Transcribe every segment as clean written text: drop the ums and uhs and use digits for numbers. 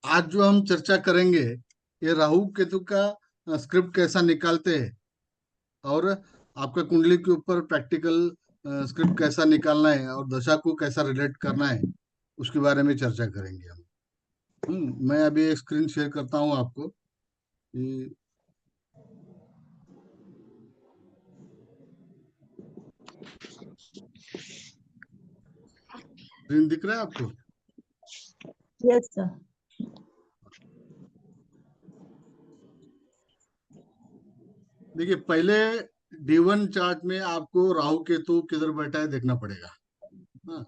आज जो हम चर्चा करेंगे ये राहु केतु का स्क्रिप्ट कैसा निकालते हैं और आपका कुंडली के ऊपर प्रैक्टिकल स्क्रिप्ट कैसा निकालना है और दशा को कैसा रिलेट करना है उसके बारे में चर्चा करेंगे हम। मैं अभी एक स्क्रीन शेयर करता हूँ आपको। ये स्क्रीन दिख रहा है आपको? Yes sir. देखिए, पहले D1 चार्ट में आपको राहु केतु किधर बैठा है देखना पड़ेगा। हाँ,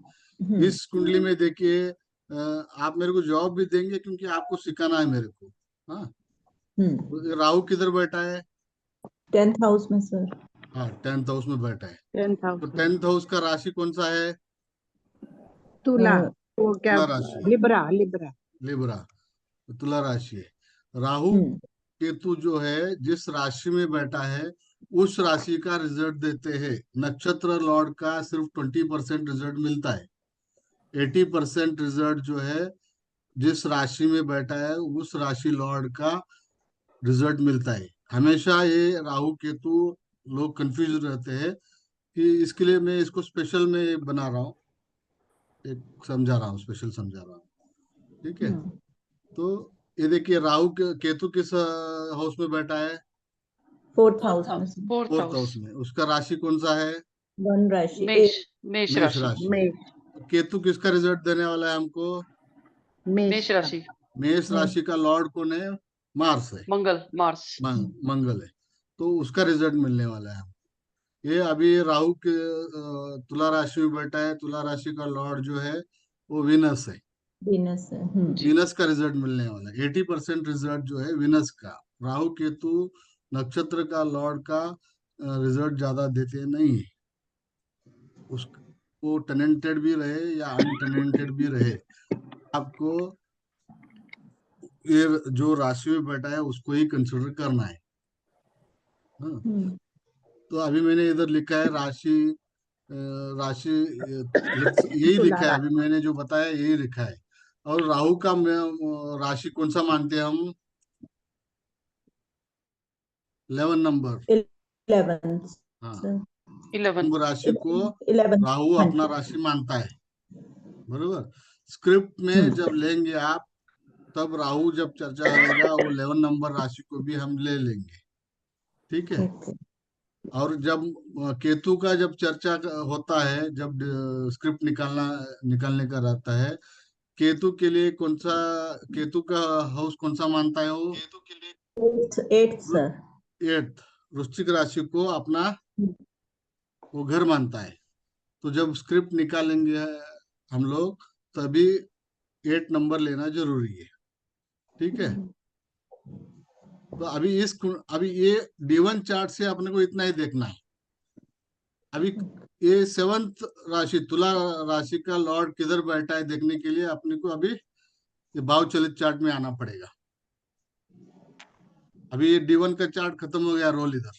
इस कुंडली में देखिए, आप मेरे को जवाब भी देंगे क्योंकि आपको सिखाना है मेरे को। हाँ, तो राहु किधर बैठा है? 10th हाउस में सर। हाँ, 10th हाउस में बैठा है। 10th तो हाउस 10th हाउस का राशि कौन सा है? तुला। वो क्या, तुला राशि है। Libra Libra. लिब्रा, तो तुला राशि है। राहु केतु जो है जिस राशि में बैठा है उस राशि का रिजल्ट देते हैं। नक्षत्र लॉर्ड का सिर्फ 20% रिजल्ट मिलता है। 80% रिजल्ट जो है जिस राशि में बैठा है उस राशि लॉर्ड का रिजल्ट मिलता है। हमेशा ये राहु केतु लोग कंफ्यूज रहते हैं कि इसके लिए मैं इसको स्पेशल में बना रहा हूँ, एक समझा रहा हूँ, स्पेशल समझा रहा हूँ। ठीक है, तो ये देखिए राहु केतु किस हाउस में बैठा है? 4th हाउस में sir. Fourth fourth house house में। उसका राशि कौन सा है? वन राशि मेष। मेष मेष राशि। राशि है। मेष। तो केतु किसका रिजल्ट देने वाला है हमको? मेष मेष राशि। मेष राशि का लॉर्ड कौन है? मार्स है। मंगल, मार्स। मंगल है, तो उसका रिजल्ट मिलने वाला है। ये अभी राहु के तुला राशि में बैठा है। तुला राशि का लॉर्ड जो है वो विनस है। वीनस है। जी। विनस का रिजल्ट मिलने वाला है। 80% रिजल्ट जो है विनस का। राहु केतु नक्षत्र का लॉर्ड का रिजल्ट ज्यादा देते नहीं है। उस वो टैलेंटेड भी रहे या अनटैलेंटेड भी रहे, आपको ये जो राशि में बैठा है उसको ही कंसिडर करना है। हाँ, तो अभी मैंने इधर लिखा है राशि, राशि यही तुला लिखा है। अभी राशि मैंने जो बताया यही लिखा है। और राहु का राशि कौन सा मानते हैं हम? 11 नंबर। 11th हाँ, सर। 11। कुंभ राशि को 11th। राहु हाँ अपना जी। राशि मानता है। बरोबर। स्क्रिप्ट में जब लेंगे आप, तब राहु जब चर्चा होगा वो 11 नंबर राशि को भी हम ले लेंगे। ठीक है। ओके। और जब केतु का जब चर्चा होता है, जब स्क्रिप्ट निकालने का रहता है, केतु के लिए कौन सा, केतु का हाउस कौन सा मानता है वो? 8th sir. 8th। वृश्चिक राशि को अपना वो घर मानता है। तो जब स्क्रिप्ट निकालेंगे हम लोग, तभी 8 नंबर लेना जरूरी है। ठीक है। तो अभी ये D1 चार्ट से अपने को इतना ही देखना है। अभी ये 7th राशि तुला राशि का लॉर्ड किधर बैठा है देखने के लिए अपने को अभी ये भाव चलित चार्ट में आना पड़ेगा। अभी ये D1 का चार्ट खत्म हो गया, रोल इधर।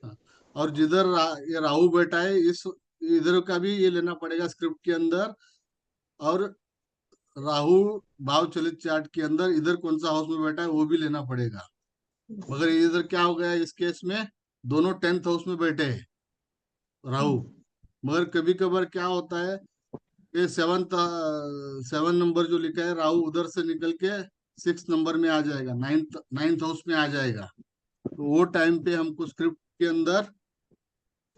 हाँ, और जिधर ये राहु बैठा है इस इधर का भी ये लेना पड़ेगा स्क्रिप्ट के अंदर। और राहु भाव चलित चार्ट के अंदर इधर कौन सा हाउस में बैठा है वो भी लेना पड़ेगा। मगर इधर क्या हो गया इस केस में, दोनों 10th हाउस में बैठे हैं राहु। मगर कभी कभार क्या होता है, ये 7 नंबर जो लिखा है राहु उधर से निकल के 6 नंबर में आ जाएगा, नाइन्थ हाउस में आ जाएगा। तो वो टाइम पे हमको स्क्रिप्ट के अंदर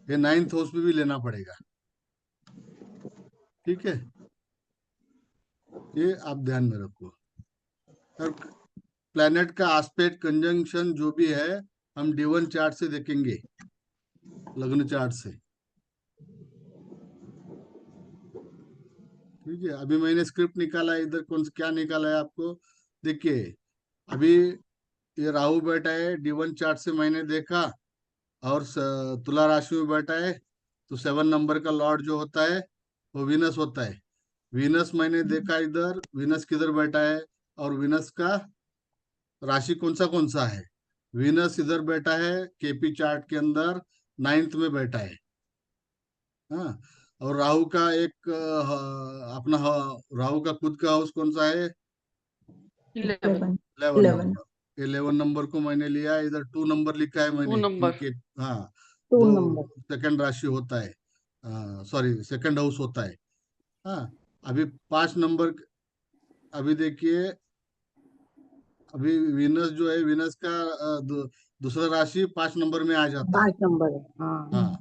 ये 9th हाउस में भी लेना पड़ेगा। ठीक है, ये आप ध्यान में रखो। और प्लैनेट का एस्पेक्ट कंजंक्शन जो भी है हम D1 चार्ट से देखेंगे, लग्न चार्ट से। ठीक है, अभी मैंने स्क्रिप्ट निकाला है। इधर कौन सा क्या निकाला है आपको देखिए। अभी ये राहु बैठा है, D1 चार्ट से मैंने देखा। और तुला राशि में बैठा है, तो 7 नंबर का लॉर्ड जो होता है वो विनस होता है। विनस मैंने देखा इधर, विनस किधर बैठा है और विनस का राशि कौन सा है। विनस इधर बैठा है केपी चार्ट के अंदर, 9th में बैठा है। हाँ, और राहु का एक राहु का खुद का हाउस कौन सा है? 11 11 11 नंबर। 11 नंबर को मैंने लिया, इधर 2 नंबर लिखा है मैंने, 2 नंबर क्योंकि हाँ 2 दो नंबर सेकंड राशि होता है, सॉरी सेकंड हाउस होता है। हाँ, अभी 5 नंबर, अभी देखिए, अभी विनस जो है, विनस का दूसरा राशि 5 नंबर में आ जाता है। 5 नंबर हाँ हाँ,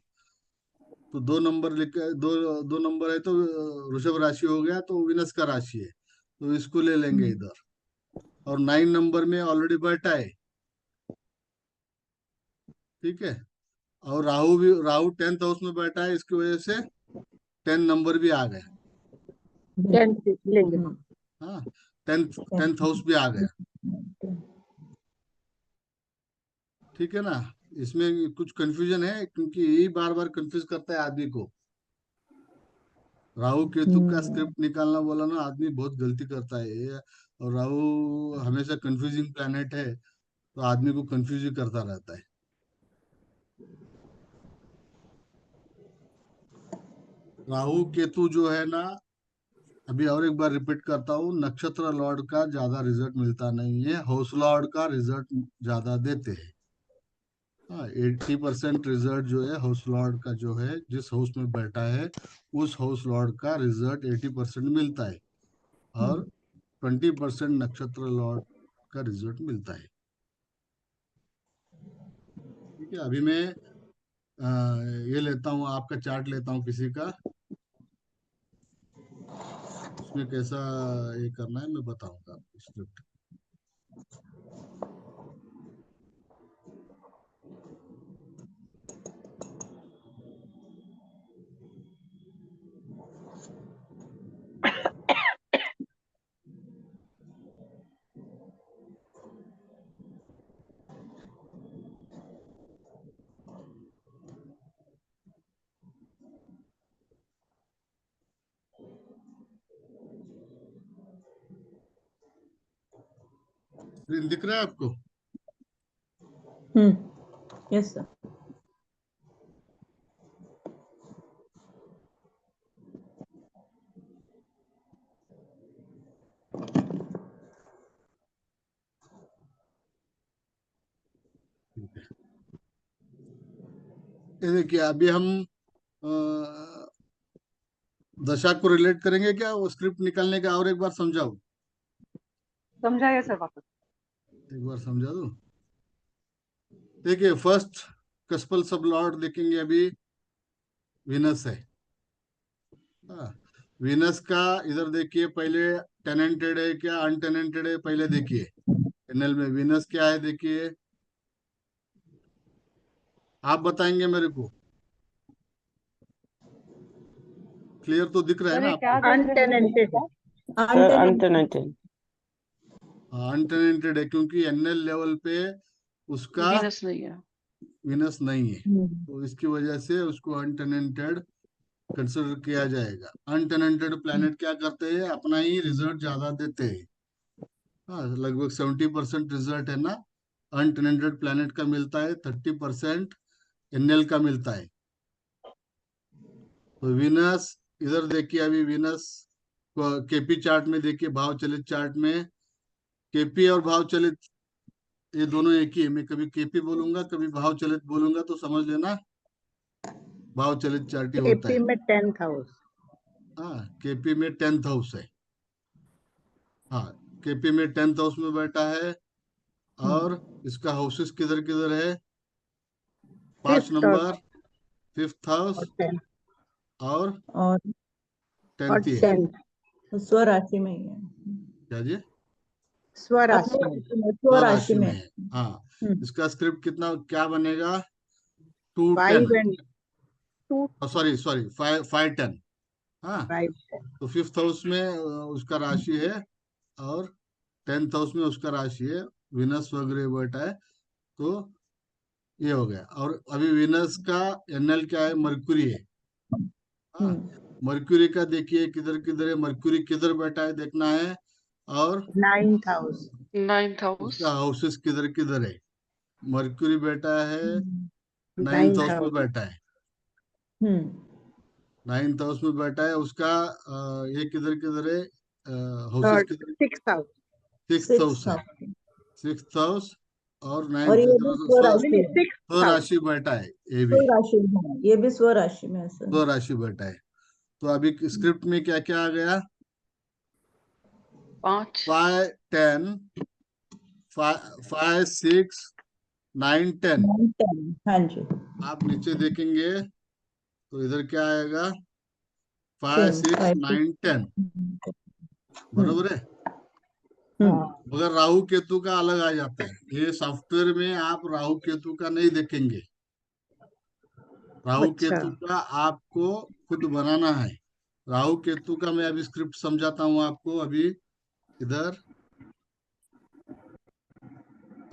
तो 2 नंबर लिख, दो नंबर है तो वृषभ राशि हो गया, तो विनस का राशि है, तो इसको ले लेंगे इधर। और 9 नंबर में ऑलरेडी बैठा है, ठीक है। और राहु 10th हाउस में बैठा है, इसकी वजह से 10 नंबर भी आ गया। 10 लेंगे हाँ, 10th हाउस भी आ गया, ठीक है ना। इसमें कुछ कंफ्यूजन है, क्योंकि यही बार बार कंफ्यूज करता है आदमी को। राहु केतु का स्क्रिप्ट निकालना बोला ना, आदमी बहुत गलती करता है ये। और राहु हमेशा कंफ्यूजिंग प्लैनेट है, तो आदमी को कंफ्यूज ही करता रहता है। राहु केतु जो है ना, अभी और एक बार रिपीट करता हूँ, नक्षत्र लॉर्ड का ज्यादा रिजल्ट मिलता नहीं है, हाउस लॉर्ड का रिजल्ट ज्यादा देते हैं। हाँ, 80% रिजल्ट जो है हाउस लॉर्ड का, जो है जिस हाउस में बैठा है उस हाउस लॉर्ड का रिजल्ट 80% मिलता है, और 20% नक्षत्र लॉर्ड का रिजल्ट मिलता है। ठीक है, अभी मैं ये लेता हूँ, आपका चार्ट लेता हूँ किसी का, उसमें कैसा ये करना है मैं बताऊंगा आपको स्क्रिप्ट। स्क्रीन दिख रहा है आपको? Yes sir. ठीक है, ये देखिए, अभी हम अ, दशा को रिलेट करेंगे क्या, वो स्क्रिप्ट निकालने का और एक बार समझाओ? समझाइए सर वापस एक बार समझा दो। देखिए, फर्स्ट कस्पल सब लॉर्ड देखेंगे, अभी विनस है। हाँ, विनस का इधर देखिए, पहले टेनेंटेड है क्या अनटेनेंटेड है, पहले देखिए। एनएल में विनस क्या है, देखिए, आप बताएंगे मेरे को। क्लियर तो दिख रहा है सर ना ये क्या आपको? अनटेनेंटेड अनटेनेंटेड अनटेनेंटेड है, क्योंकि एनएल लेवल पे उसका वीनस नहीं है विनस नहीं है, तो इसकी वजह से उसको अनटेनेंटेड कंसिडर किया जाएगा। अनटेनेंटेड प्लैनेट क्या करते हैं, अपना ही रिजल्ट ज्यादा देते हैं। हाँ, लगभग 70% रिजल्ट है ना अनटेनेंटेड प्लैनेट का मिलता है, 30% एनएल का मिलता है। तो विनस, इधर देखिए, अभी विनस को केपी चार्ट में देखिए, भाव चलित चार्ट में, केपी और भाव चलित ये दोनों एक ही है। मैं कभी केपी बोलूंगा, कभी भाव चलित बोलूंगा, तो समझ लेना भाव चलित चार्ट ही होता एपी है। में 10th हाउस हाँ, केपी में 10th हाउस है। हाँ, केपी में 10th हाउस में बैठा है, और इसका हाउसेस किधर किधर है, 5 5th नंबर, 5th हाउस, और 10th और और 10th ही है। स्वराशि में ही है। क्या जी? स्वराशि अपने में स्वराशि स्वराशि में में है। है। हाँ, हम्म, इसका स्क्रिप्ट कितना क्या बनेगा, 210, 5 and 2 सॉरी सॉरी 510। हाँ, 5 तो 5th हाउस में उसका राशि है, और 10th हाउस में उसका राशि है, विनस वगैरह बैठा है, तो ये हो गया। और अभी विनस का एनएल क्या है, मरकुरी है। हाँ, मरक्यूरी का देखिए किधर किधर है, मरक्यूरी किधर बैठा है देखना है, और 9th हाउस 9th हाउस उसका हाउसेस किधर किधर है। मरक्यूरी बैठा है 9th 9th हाउस में हाउस बैठा है, हम्म 9th हाउस में बैठा है, उसका ये किधर किधर है, हाउसेस थर्ड किधर, 6th house six six house है, हाउस, सिक्स हाउस और और नाइन्थ ये भी स्वराशि है, स्वराशि बैठा है, ये भी स्वराशि में है, ये भी स्वराशि में है सर। स्वराशि बैठा है। तो अभी स्क्रिप्ट में क्या क्या आ गया? 5 5 10 5 6 9 10। 9, 10, हाँ जी, आप नीचे देखेंगे तो इधर क्या आएगा? 5 सेम 6 5, 9 10, बरोबर है। हाँ, मगर राहु केतु का अलग आ जाता है, ये सॉफ्टवेयर में आप राहु केतु का नहीं देखेंगे। राहु अच्छा, केतु का आपको खुद बनाना है। राहु केतु का मैं अभी स्क्रिप्ट समझाता हूँ आपको। अभी इधर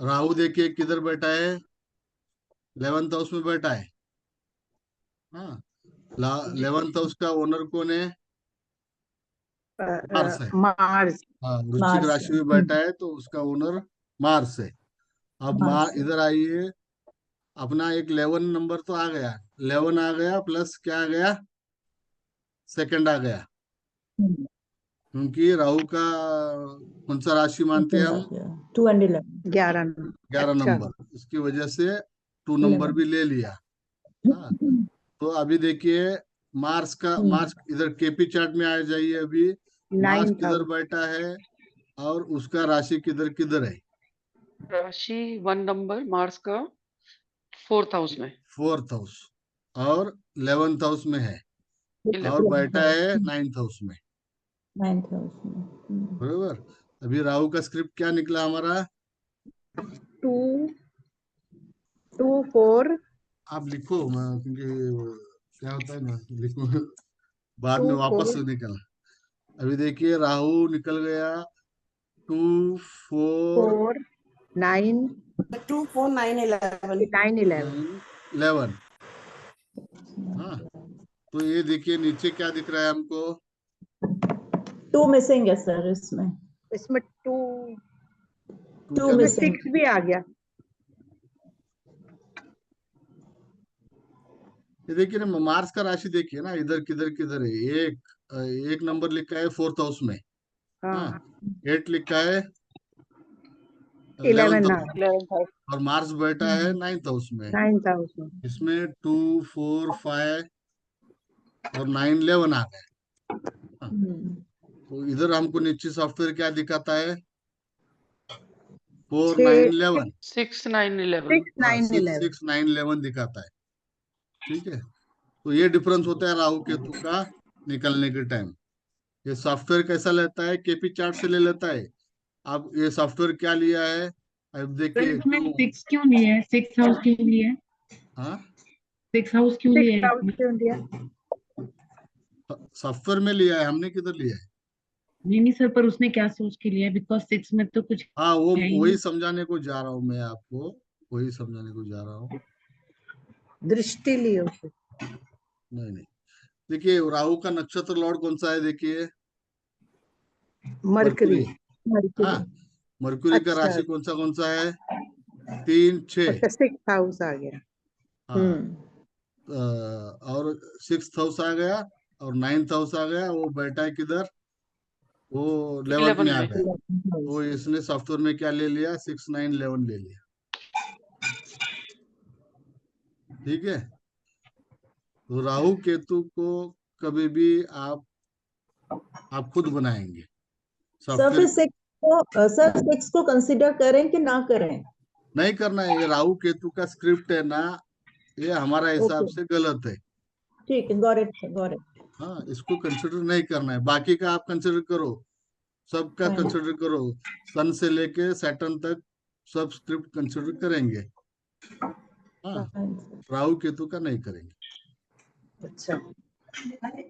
राहु देखिए किधर बैठा है, 11th हाउस में बैठा है। हाँ, 11th हाउस का ओनर कौन है? मार्स है। मार्स, हाँ, वृश्चिक मार्स, राशि में बैठा है तो उसका ओनर मार्स है। अब मार्स, इधर आइए, अपना एक 11 नंबर तो आ गया, 11 आ गया प्लस क्या आ गया? सेकंड आ गया, क्योंकि राहु का कौन सा राशि मानते हैं हम? 2 and 11, 11, 11 अच्छा, नंबर, इसकी वजह से 2 नंबर 11, भी ले लिया। हाँ, तो अभी देखिए मार्स इधर केपी चार्ट में आ जाइए। अभी मार्स 9th किधर हाउस, बैठा है और उसका राशि किधर किधर है? राशि 1 नंबर मार्स का 4th हाउस में, 4th हाउस और 11th हाउस में है, 11, और बैठा है 9th हाउस में, 9th हाउस में, बरोबर। अभी राहु का स्क्रिप्ट क्या निकला हमारा? 2, 2 4, आप लिखो, मैं क्योंकि क्या होता है ना, लिखो बाद 2 में वापस 4, निकल। अभी देखिए राहु निकल गया 2 4 4 9 2 4 9 11 9 11, 9 11। हाँ, तो ये देखिए नीचे क्या दिख रहा है हमको? 2 मिसिंग है सर इसमें, इसमें 2, 2 2 क्या इसमें मिसिंग, 6 भी आ गया, ये देखिए ना, मार्स का राशि देखिए ना, इधर किधर किधर है। एक नंबर लिखा है 4th हाउस में। हाँ, हाँ, 8 लिखा है 11th 11 हाउस हाँ, में, 11th हाउस, और मार्स बैठा है 9th हाउस में। 9th हाउस में, इसमें 2 4 5 और 9 11 आ गए। हाँ, तो इधर हमको नीचे सॉफ्टवेयर क्या दिखाता है? 4 9 6 11। 6 9 11, 6 हाँ, 9 6 11 6 9 11 दिखाता है। ठीक है, तो ये डिफरेंस होता है राहु केतु का निकलने के टाइम। ये सॉफ्टवेयर कैसा लेता है? केपी चार्ट से ले लेता है। अब ये सॉफ्टवेयर क्या लिया है? अब सर देखिए इसमें क्यों। 6 क्यों लिए है? 6 हाउस क्यों लिए है? हाँ, 6 हाउस क्यों 6 लिए है हाउस इसमें? क्यों दिया? सॉफ्टवेयर में लिया है, हमने किधर लिया है? नहीं नहीं सर, पर उसने क्या सोच के लिया है? बिकॉज 6 में तो कुछ हाँ, वो है ही वही नहीं। समझाने को जा रहा हूँ मैं आपको, वही समझाने को जा रहा हूँ। दृष्टि ली उसे, नहीं नहीं, देखिए राहु का नक्षत्र लॉर्ड कौन सा है? देखिए मरकरी, मरकुरी। हाँ, मरकरी, मरकुरी का अच्छा, राशि कौन सा है? 3 6। अच्छा 6th हाउस आ गया, हाँ, और 6th हाउस आ गया और 9th हाउस आ गया। वो बैठा है किधर? वो 11th में 11 आ में, गया। तो इसने सॉफ्टवेयर में क्या ले लिया? 6 9 11 ले लिया। ठीक है, तो राहु केतु को कभी भी आप खुद बनाएंगे सर फिर सॉफ्टवेयर। 6 को, सर 6 को कंसिडर करें कि ना करें? नहीं करना है, ये राहु केतु का स्क्रिप्ट है ना, ये हमारा हिसाब ओके, से गलत है। ठीक है, गॉट इट, गॉट इट, हाँ, इसको कंसिडर नहीं करना है, बाकी का आप कंसिडर करो, सबका फाइन, कंसिडर करो। सन से लेके सैटर्न तक सब स्क्रिप्ट कंसिडर करेंगे। हाँ, फाइन, राहु केतु का नहीं करेंगे। अच्छा,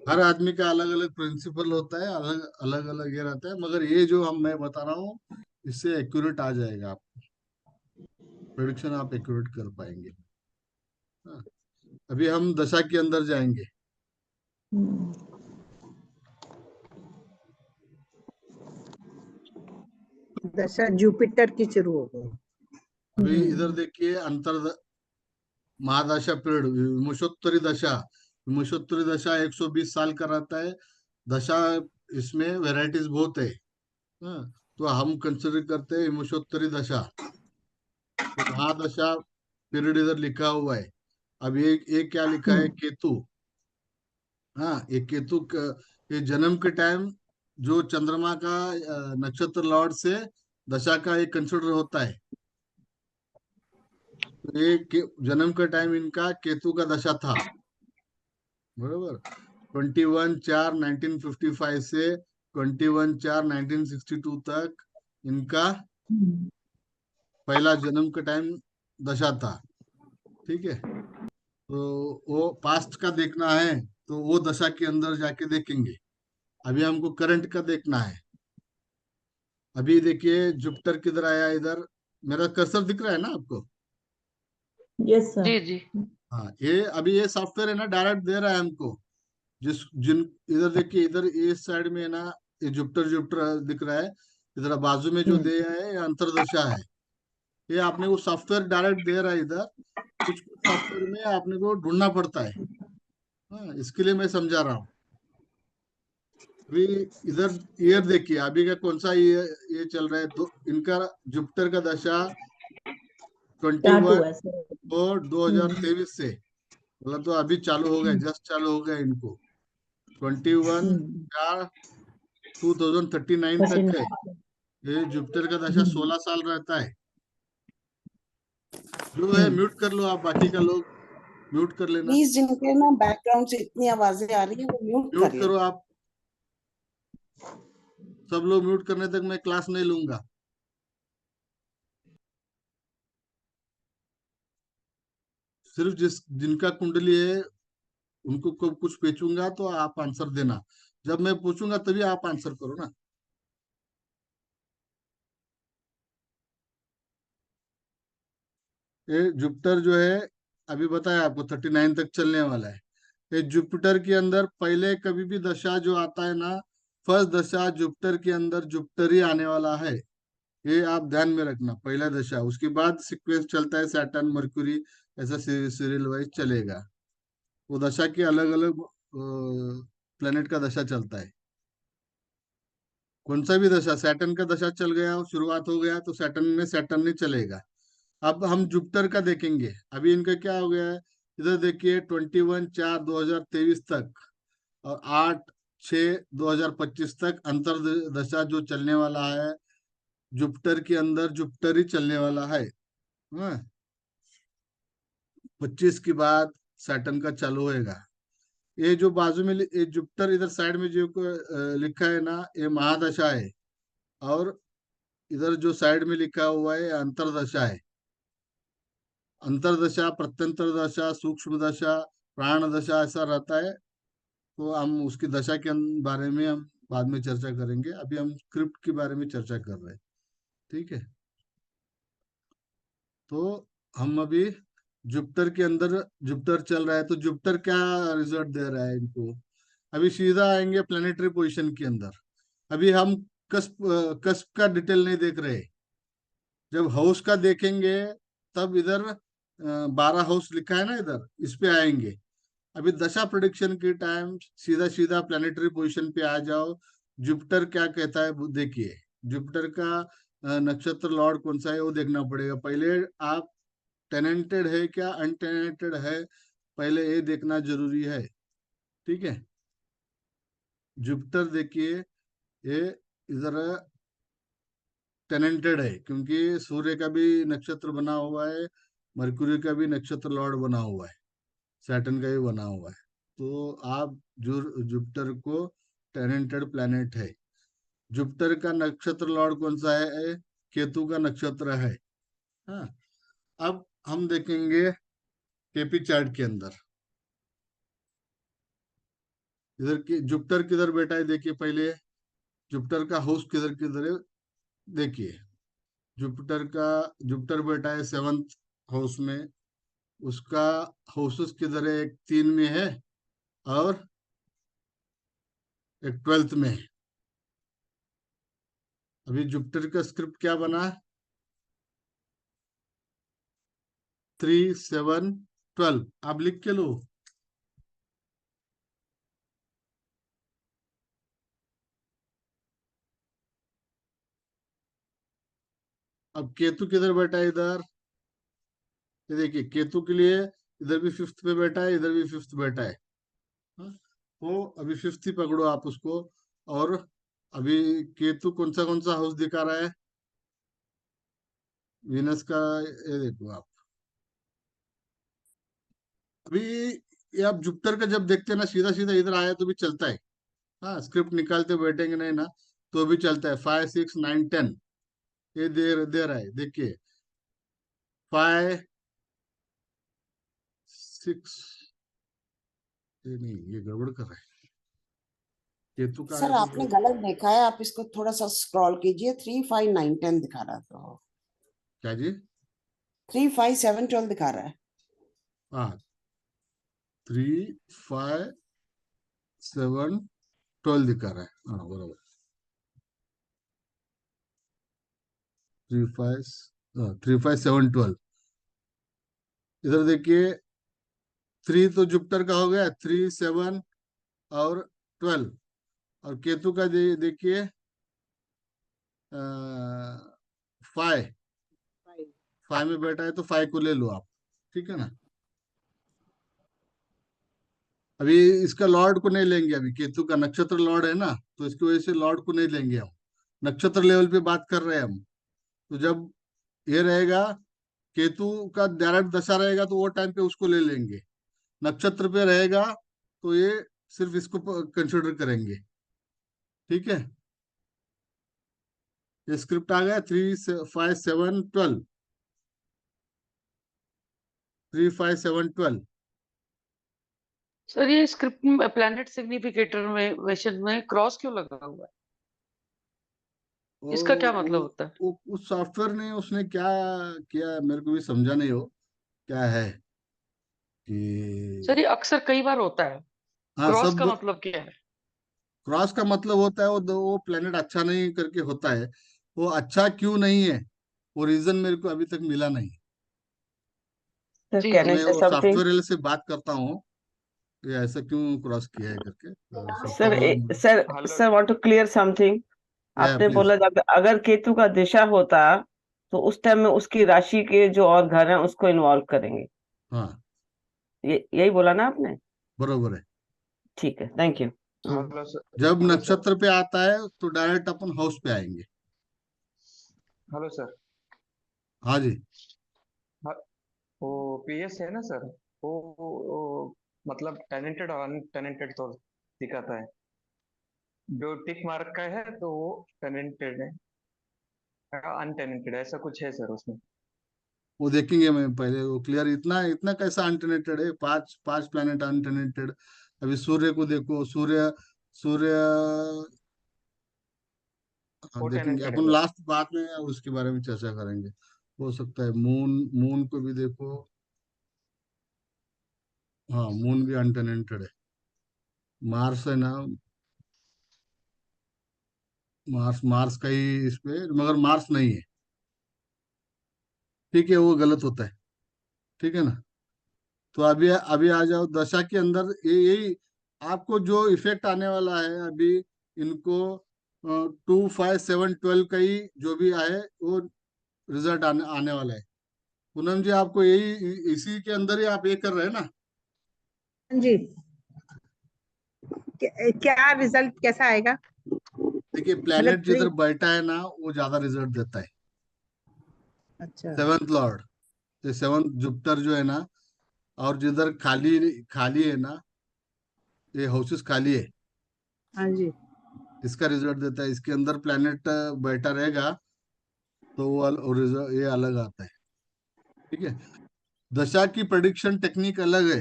हर आदमी का अलग अलग प्रिंसिपल होता है, अलग अलग अलग ये रहता है, मगर ये जो मैं बता रहा हूँ इससे एक्यूरेट आ जाएगा, आप प्रेडिक्शन आप एक्यूरेट कर पाएंगे। हाँ, अभी हम दशा के अंदर जाएंगे। दशा जुपिटर की शुरू हो गई, अभी इधर देखिए महादशा पीरियड, विमुषोत्तरी दशा 120 साल का रहता है। दशा इसमें वेराइटीज बहुत है। हाँ, तो हम कंसिडर करते हैं विमर्शोत्तरी दशा। तो महादशा पीरियड इधर लिखा हुआ है। अब ये क्या लिखा है, केतु। हाँ, ये केतु ये जन्म के टाइम जो चंद्रमा का नक्षत्र लॉर्ड से दशा का एक कंसिडर होता है। तो ये जन्म के टाइम इनका केतु का दशा था, बरोबर। 21/4/1955 से 21/4/1962 तक इनका पहला जन्म का टाइम दशा था। ठीक है, तो वो पास्ट का देखना है तो वो दशा के अंदर जाके देखेंगे। अभी हमको करंट का देखना है। अभी देखिए जुपिटर किधर आया, इधर मेरा कर्सर दिख रहा है ना आपको? Yes sir. जी जी। हाँ, ये अभी ये सॉफ्टवेयर है ना, डायरेक्ट दे रहा है हमको। जिन इधर देखिए, इधर इस साइड में है ना, ये जुपिटर जुपिटर दिख रहा है। इधर बाजू में जो दे है ये अंतरदशा है। ये आपने को सॉफ्टवेयर डायरेक्ट दे रहा है इधर। कुछ कुछ सॉफ्टवेयर में आपने को ढूंढना पड़ता है। हाँ, इसके लिए मैं समझा रहा हूँ। अभी इधर ईयर देखिए, अभी का कौन सा ये चल रहा है, दो इनका जुपिटर का दशा स्टार्ट 21 हुआ है सर। और 2023 से, मतलब तो अभी चालू हो गया, जस्ट चालू हो गया इनको। 21 का 2039 तक है। ये जुपिटर का दशा 16 साल रहता है। जो है म्यूट कर लो आप, बाकी का लोग म्यूट कर लेना। प्लीज जिनके ना बैकग्राउंड से इतनी आवाजें आ रही है वो म्यूट म्यूट करिए। करो आप, सब लोग म्यूट करने तक मैं क्लास नहीं लूंगा। सिर्फ जिनका कुंडली है उनको को कुछ पूछूंगा तो आप आंसर देना। जब मैं पूछूंगा तभी आप आंसर करो ना। ये जुपिटर जो है, अभी बताया आपको 39 तक चलने वाला है। ये जुपिटर के अंदर पहले कभी भी दशा जो आता है ना, फर्स्ट दशा जुपिटर के अंदर जुपिटर ही आने वाला है। ये आप ध्यान में रखना, पहला दशा। उसके बाद सीक्वेंस चलता है सैटर्न मर्क्यूरी, ऐसा सीरियल वाइज चलेगा। वो दशा के अलग अलग प्लेनेट का दशा चलता है। कौन सा भी दशा, सैटर्न का दशा चल गया, शुरुआत हो गया तो सैटर्न में सैटर्न ही चलेगा। अब हम जुपिटर का देखेंगे। अभी इनका क्या हो गया है, इधर देखिए 21/4/2023 तक और 8/6/2025 तक अंतर दशा जो चलने वाला है जुपिटर के अंदर, जुपिटर ही चलने वाला है। हाँ, 25 के बाद सैटर्न का चालू होएगा। ये जो बाजू में ये जुपिटर इधर साइड में जो लिखा है ना, ये महादशा है। और इधर जो साइड में लिखा हुआ है अंतरदशा है। अंतरदशा, प्रत्यंतर दशा, सूक्ष्म दशा, प्राण दशा, ऐसा रहता है। तो हम उसकी दशा के बारे में हम बाद में चर्चा करेंगे। अभी हम स्क्रिप्ट के बारे में चर्चा कर रहे हैं। ठीक है, तो हम अभी जुपिटर के अंदर, जुपिटर चल रहा है तो जुपिटर क्या रिजल्ट दे रहा है इनको। अभी सीधा आएंगे प्लेनेटरी पोजीशन के अंदर। अभी हम कस्प कस्प का डिटेल नहीं देख रहे। जब हाउस का देखेंगे तब इधर 12 हाउस लिखा है ना, इधर इस पे आएंगे। अभी दशा प्रेडिक्शन के टाइम सीधा सीधा प्लेनेटरी पोजीशन पे आ जाओ। जुपिटर क्या कहता है वो देखिए। जुपिटर का नक्षत्र लॉर्ड कौन सा है वो देखना पड़ेगा पहले। आप टेनेंटेड है क्या अनटेनेंटेड है, पहले ये देखना जरूरी है। ठीक है, जुपिटर देखिए, ये इधर टेनेंटेड है क्योंकि सूर्य का भी नक्षत्र बना हुआ है, मरकुरी का भी नक्षत्र लॉर्ड बना हुआ है, सैटर्न का भी बना हुआ है। तो आप जो जुपिटर को टेनेंटेड प्लैनेट है। जुपिटर का नक्षत्र लॉर्ड कौन सा है, केतु का नक्षत्र है। हाँ, अब हम देखेंगे केपी चार्ट के अंदर। इधर की जुपिटर किधर बैठा है देखिए पहले। जुपिटर का हाउस किधर किधर है देखिए। जुपिटर बैठा है 7th हाउस में। उसका हाउसेस किधर है, एक 3 में है और एक 12th में है। अभी जुपिटर का स्क्रिप्ट क्या बना, 3 7 12। आप लिख के लो। अब केतु किधर बैठा है? इधर। ये देखिए, केतु के लिए इधर भी फिफ्थ पे बैठा है, इधर भी फिफ्थ बैठा है। हाँ? तो अभी फिफ्थ ही पकड़ो आप उसको। और अभी केतु कौन सा हाउस दिखा रहा है? वीनस का। ये देखो आप, अभी ये आप जुपिटर का जब देखते हैं ना, सीधा सीधा इधर आया तो भी चलता है। हाँ, स्क्रिप्ट निकालते बैठेंगे नहीं ना, तो भी चलता है। 5 6 9 10 ये दे रहा है, देखिए। 5 6, ये नहीं, ये गड़बड़ कर रहा है। केतु का सर है तो आपने गलत देखा है, आप इसको थोड़ा सा स्क्रॉल कीजिए। 3 5 9 10 दिखा रहा था। क्या जी? 3 5 7 12 दिखा रहा है। हाँ, 3 5 7 12 दिखा रहा है। हाँ, बराबर। 3 5 7 12। इधर देखिए, 3 तो जुपिटर का हो गया, 3 7 और 12। और केतु का देखिए, 5 5 में बैठा है, तो 5 को ले लो आप। ठीक है ना? अभी इसका लॉर्ड को नहीं लेंगे, अभी केतु का नक्षत्र लॉर्ड है ना, तो इसकी वजह से लॉर्ड को नहीं लेंगे हम। नक्षत्र लेवल पे बात कर रहे हैं हम। तो जब ये रहेगा, केतु का डायरेक्ट दशा रहेगा, तो वो टाइम पे उसको ले लेंगे। नक्षत्र पे रहेगा तो ये सिर्फ इसको कंसिडर करेंगे। ठीक है? ये स्क्रिप्ट आ गया। 3 5 7 12। 3 5 7 12। सर ये स्क्रिप्ट में प्लैनेट सिग्निफिकेटर में वेशन में क्रॉस क्यों लगा हुआ है? इसका क्या मतलब होता है? उस सॉफ्टवेयर ने उसने क्या किया, मेरे को भी समझा नहीं हो क्या है सर कि। ये अक्सर कई बार होता है। हाँ, क्रॉस सब का मतलब क्या है? क्रॉस का मतलब होता है वो प्लेनेट अच्छा नहीं करके होता है। वो अच्छा क्यों नहीं है, वो रीजन मेरे को अभी तक मिला नहीं। Sir, जी can जी। I मैं say वो something? सॉफ्टवेयर से बात करता हूँ, ये ऐसा क्यों क्रॉस किया है करके। Sir, software. sir, hello sir, want to clear something? या आपने प्लीज। बोला जब अगर केतु का दिशा होता तो उस टाइम में उसकी राशि के जो और घर हैं उसको इन्वॉल्व करेंगे। हाँ, ये यही बोला ना आपने? बरोबर है। ठीक है, थैंक यू। Hello sir. जब हेलो सर। नक्षत्र पे आता है तो डायरेक्ट अपन हाउस पे आएंगे। Hello sir. हाँ जी। हाँ, वो पीएस है ना सर, वो मतलब टेनेंटेड और अनटेनेंटेड तो दिखाता है। जो टिक मार्क का है तो वो टेनेंटेड है, अनटेनेंटेड ऐसा कुछ है सर उसमें। वो देखेंगे, मैं पहले वो क्लियर। इतना इतना कैसा अनटेनेटेड है? पांच पांच प्लेनेट अनटेनेटेड। अभी सूर्य को देखो, सूर्य सूर्य हाँ, वो देखेंगे टेनेंटेड है अपन सर। लास्ट बात में उसके बारे में चर्चा करेंगे। हो सकता है मून, मून को भी देखो। हाँ, मून भी अनटेनेंटेड है। मार्स है ना, मार्स मार्स का ही इस पे, मगर मार्स नहीं है। ठीक है, वो गलत होता है। ठीक है ना? तो अभी अभी आ जाओ दशा के अंदर, ये यही आपको जो इफेक्ट आने वाला है अभी इनको। 2 5 7 12 का ही जो भी आए वो रिजल्ट आने वाला है। पूनम जी, आपको यही इसी के अंदर ही आप ये कर रहे हैं ना? हाँ जी। क्या रिजल्ट कैसा आएगा? देखिए, मतलब प्लेनेट जिधर बैठा है ना, वो ज्यादा रिजल्ट देता है। अच्छा। सेवंथ लॉर्ड, ये सेवंथ जुपिटर जो है ना, और जिधर खाली खाली है ना, ये हाउसेस खाली है, हाँ जी। इसका रिजल्ट देता है। इसके अंदर प्लेनेट बैठा रहेगा तो वो ये अलग आता है। ठीक है? दशा की प्रेडिक्शन टेक्निक अलग है।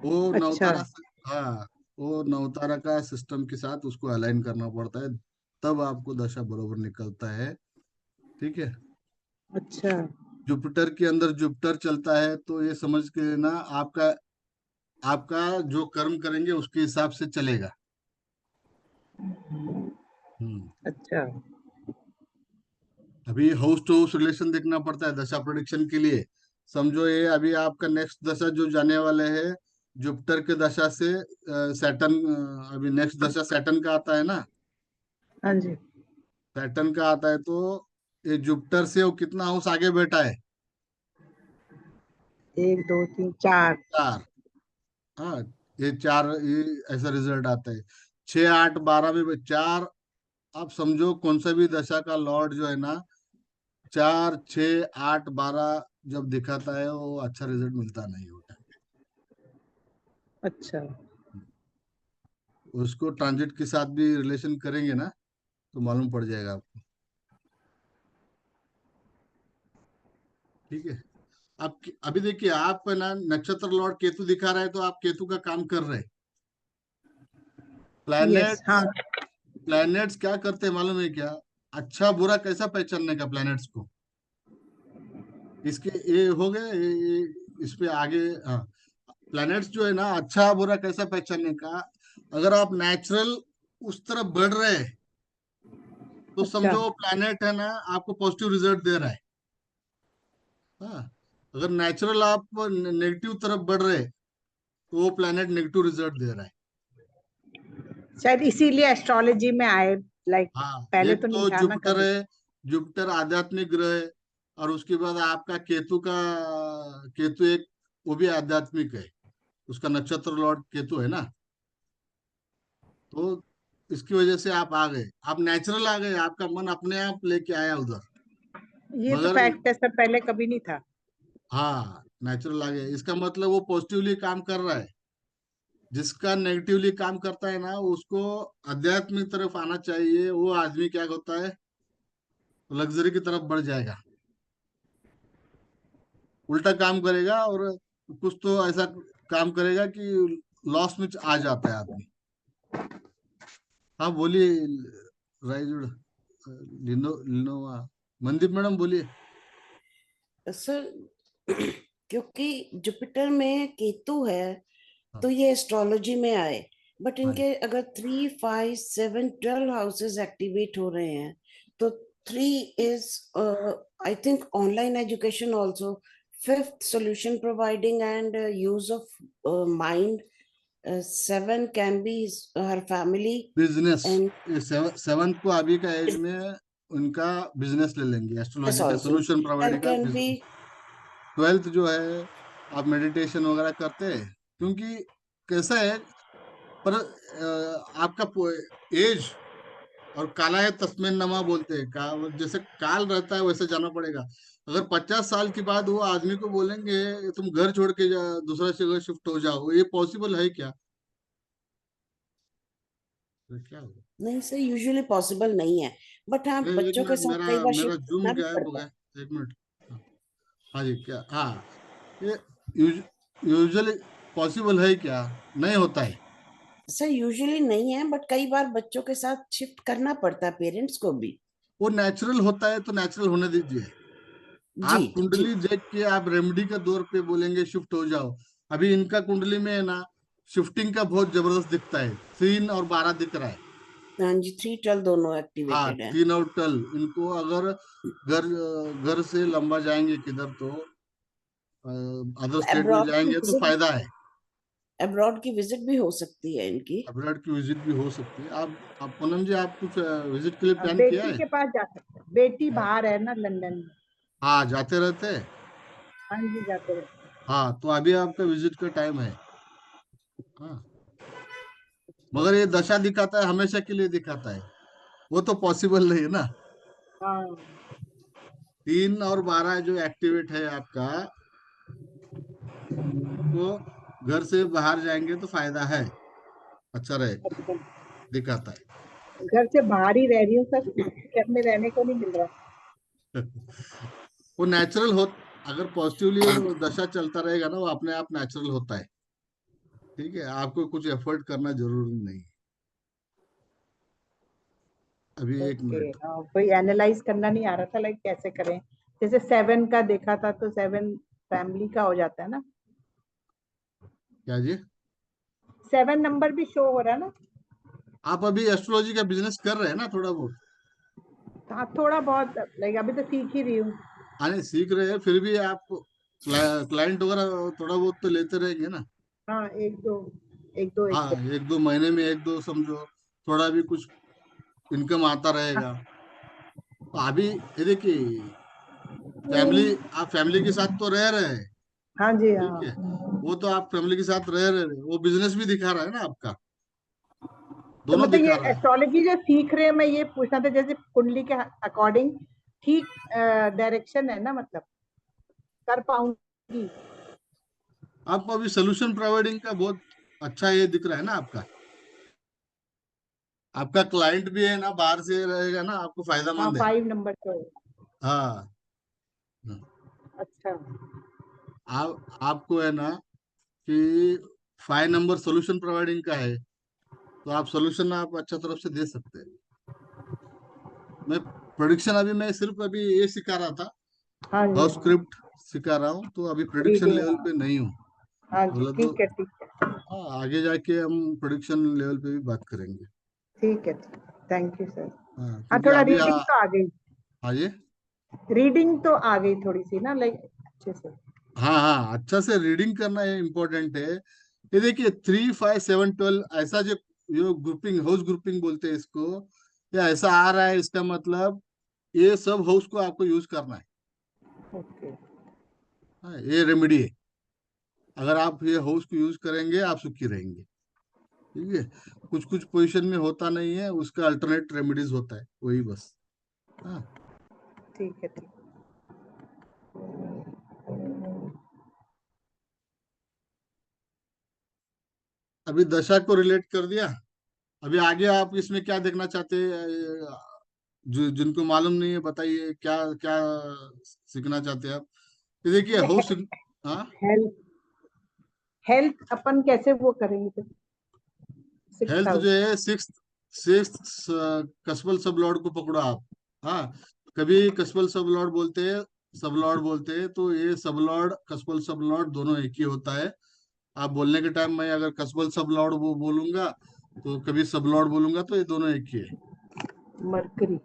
वो अच्छा। नवतारा हाँ, वो नवतारा का सिस्टम के साथ उसको अलाइन करना पड़ता है, तब आपको दशा बरोबर निकलता है। ठीक है? अच्छा। जुपिटर के अंदर जुपिटर चलता है, तो ये समझ के लेना, आपका आपका जो कर्म करेंगे उसके हिसाब से चलेगा। हम्म। अच्छा। अभी हाउस टू हाउस रिलेशन देखना पड़ता है दशा प्रेडिक्शन के लिए। समझो, ये अभी आपका नेक्स्ट दशा जो जाने वाले है, जुपिटर के दशा से सैटर्न, अभी नेक्स्ट दशा सैटर्न का आता है ना। हाँ जी। सैटर्न का आता है, तो ये जुपिटर से वो कितना हाउस आगे बैठा है? 1 2 3 4। 4। हाँ, ये 4, ये ऐसा रिजल्ट आता है। 6 8 12 में 4। आप समझो कौन सा भी दशा का लॉर्ड जो है ना, 4 6 8 12 जब दिखाता है वो अच्छा रिजल्ट मिलता नहीं होता। अच्छा। उसको ट्रांजिट के साथ भी रिलेशन करेंगे ना तो मालूम पड़ जाएगा आपको। ठीक है। आप अभी देखिए, आप ना नक्षत्र लॉर्ड केतु दिखा रहा है तो आप केतु का काम कर रहे हैं। यस, हाँ। प्लैनेट्स क्या करते हैं मालूम है क्या? अच्छा बुरा कैसा पहचानने का प्लैनेट्स को? इसके ये हो गए, इस पे आगे। हाँ, प्लैनेट्स जो है ना, अच्छा बुरा कैसा पहचानने का, अगर आप नेचुरल उस तरफ बढ़ रहे हैं तो अच्छा। समझो प्लैनेट है ना आपको पॉजिटिव रिजल्ट दे रहा है। हाँ, अगर नेचुरल आप नेगेटिव तरफ बढ़ रहे हैं तो वो प्लैनेट नेगेटिव रिजल्ट दे रहा है। शायद इसीलिए एस्ट्रोलॉजी में आए, लाइक हाँ, पहले एक तो नहीं तो था ना जुपिटर कभी। है, जुपिटर आध्यात्मिक ग्रह है। और उसके बाद आपका केतु एक, वो भी आध्यात्मिक है। उसका नक्षत्र लॉर्ड केतु है ना। तो इसकी वजह से आप आ गए, आप नेचुरल आ गए, आपका मन अपने आप लेके आया उधर। ये तो मगर फैक्ट है सर, पहले कभी नहीं था। हाँ, नेचुरल आ गया, इसका मतलब वो पॉजिटिवली काम कर रहा है। जिसका नेगेटिवली काम करता है ना उसको आध्यात्मिक तरफ आना चाहिए। वो आदमी क्या होता है, लग्जरी की तरफ बढ़ जाएगा, उल्टा काम करेगा और कुछ तो ऐसा काम करेगा कि लॉस में आ जाता है आदमी। हाँ बोलिए, राइजुड़, लिनोवा, मनदीप मैडम बोलिए। सर क्योंकि जुपिटर में केतु है हाँ, तो ये एस्ट्रोलॉजी में आए, बट हाँ, इनके अगर 3 5 7 12 हाउसेस एक्टिवेट हो रहे हैं तो 3 is I think online education also, 5th solution providing and use of mind, 7 can be her family business. and ये सेवंथ को अभी का एज में उनका बिजनेस ले लेंगे, yes एस्ट्रोलॉजी का also सोल्यूशन 12 प्रोवाइडिंग का can बिजनेस। be 12th जो है आप मेडिटेशन वगैरह करते हैं, क्योंकि कैसा है, पर आपका एज और काला है तस्में नमा बोलते हैं का, जैसे काल रहता है वैसे जाना पड़ेगा। अगर 50 साल के बाद वो आदमी को बोलेंगे तुम घर छोड़ के दूसरा जगह शिफ्ट हो जाओ, ये पॉसिबल है क्या? तो क्या होगा? नहीं सर, यूजुअली पॉसिबल नहीं है, बट हाँ एक बच्चों के मिनट, साथ मेरा कई बार मेरा शिफ्ट जूम करना भी गायब हो पड़ता है। गया, एक मिनट। हाँ, हाँ जी, क्या? हाँ, ये यूजुअली पॉसिबल है क्या? नहीं होता है। सर यूजुअली नहीं है, बट कई बार बच्चों के साथ शिफ्ट करना पड़ता है पेरेंट्स को भी। वो नेचुरल होता है तो नेचुरल होने दीजिए। जी आप जी। कुंडली देख के आप रेमेडी के दौर पे बोलेंगे शिफ्ट हो जाओ। अभी इनका कुंडली में है ना, शिफ्टिंग का बहुत जबरदस्त दिखता है, 3 और 12 दिख रहा है। हाँ जी, 3 12 दोनों हाँ, एक्टिवेटेड है। 3 और 12 इनको अगर घर घर से लंबा जाएंगे किधर तो अदर स्टेट में अब्रॉड की जाएंगे तो विजिट, फायदा है। अब्रॉड की विजिट भी हो सकती है इनकी। अब्रॉड की विजिट भी हो सकती है। आप पूनम जी, आप कुछ विजिट के लिए अब प्लान किया बेटी है? के पास जा सकते हैं। बेटी बाहर है ना, लंदन में। हाँ, जाते रहते हैं। हाँ जी, जाते रहते हैं। हाँ, तो अभी आपका विजिट का टाइम है। हाँ, मगर ये दशा दिखाता है, हमेशा के लिए दिखाता है, वो तो पॉसिबल नहीं है ना। हाँ। 3 और 12 जो एक्टिवेट है आपका, तो घर से बाहर जाएंगे तो फायदा है, अच्छा रहेगा, अच्छा। दिखाता घर से बाहर ही रह रही हूँ सर, घर में रहने को नहीं मिल रहा। है। वो नेचुरल हो, अगर पॉजिटिवली दशा चलता रहेगा ना वो अपने आप नेचुरल होता है। ठीक है, आपको कुछ एफर्ट करना जरूरी नहीं। अभी एक ओके। मिनट। कोई एनालाइज करना नहीं आ रहा था, लाइक कैसे करें। जैसे 7 का देखा था तो 7 फैमिली का हो जाता है ना। क्या जी? 7 नंबर भी शो हो रहा है ना। आप अभी एस्ट्रोलॉजी का बिजनेस कर रहे हैं ना थोड़ा बहुत? हाँ, थोड़ा बहुत, लाइक अभी तो सीख ही रही हूँ। आने सीख रहे हैं, फिर भी आप क्लाइंट वगैरह थोड़ा बहुत तो लेते रहेंगे ना। हाँ, एक हाँ, दो। 1 2 महीने में 1 2 समझो, थोड़ा भी कुछ इनकम आता रहेगा। अभी ये देखिए, आप फैमिली के साथ तो रह रहे हैं, हाँ जी ठीक हाँ। है, वो तो आप फैमिली के साथ रह रहे हैं, वो बिजनेस भी दिखा रहा है ना आपका, तो दोनों मतलब ये दिखा रहा है। एस्ट्रोलॉजी जो सीख रहे हैं, मैं ये पूछना था, जैसे कुंडली के अकॉर्डिंग ठीक डायरेक्शन है ना, मतलब कर पाऊंगी? आपको अभी सोल्यूशन प्रोवाइडिंग का बहुत अच्छा ये दिख रहा है ना आपका, आपका क्लाइंट भी है ना, बाहर से रहेगा ना, आपको हाँ, फायदेमंद है। 5 नंबर तो है। हाँ, अच्छा। आपको है ना कि 5 नंबर सोल्यूशन प्रोवाइडिंग का है, तो आप सोल्यूशन आप अच्छा तरफ से दे सकते हैं। मैं प्रोडिक्शन अभी मैं सिर्फ अभी ये सिखा रहा था, हाँ जी हाउस हाँ। स्क्रिप्ट सिखा रहा हूँ, तो अभी प्रोडिक्शन रीडिंग, लेवल पे नहीं हूँ। हाँ जी, बोला तो ठीक है ठीक है। हाँ, आगे जाके हम प्रोडिक्शन लेवल पे भी बात करेंगे। ठीक है, थैंक यू सर। हाँ, हाँ, क्योंकि थोड़ा अभी रीडिंग तो आ गई। हाँ ये रीडिंग तो आ गई थोड़ी सी ना, लाइक अच्छे से। हाँ हाँ, अच्छा से रीडिंग करना ये इम्पोर्टेंट है। ये देखिए 3, 5, 7, 12 ऐसा जो ग्रुपिंग, हाउस ग्रुपिंग बोलते हैं इसको, या ऐसा आ रहा है, इसका मतलब ये सब हाउस को आपको यूज करना है। ओके। हाँ, ये रेमेडी है। अगर आप ये हाउस को यूज करेंगे, आप सुखी रहेंगे। ठीक है, कुछ कुछ पोजीशन में होता नहीं है, उसका अल्टरनेट रेमेडीज होता है, वही बस। हाँ, ठीक है ठीक। अभी दशा को रिलेट कर दिया। अभी आगे आप इसमें क्या देखना चाहते हैं, जो जिनको मालूम नहीं है बताइए, क्या क्या सीखना चाहते हैं आप? ये देखिए हाउस, हाँ, हेल्थ, हेल्थ अपन कैसे वो करेंगे फिर? 6 हेल्थ हाउस। जो है सिक्स सिक्स कस्बल सब लॉर्ड को पकड़ो आप। हाँ, कभी कस्बल सब लॉर्ड बोलते हैं, सब लॉर्ड बोलते हैं, तो ये सब लॉर्ड कस्बल सब लॉर्ड दोनों एक ही होता है। आप बोलने के टाइम मैं अगर कस्बल सब लॉर्ड वो बोलूंगा, तो कभी सब लॉर्ड बोलूंगा, तो ये दोनों एक ही है। मरकरी।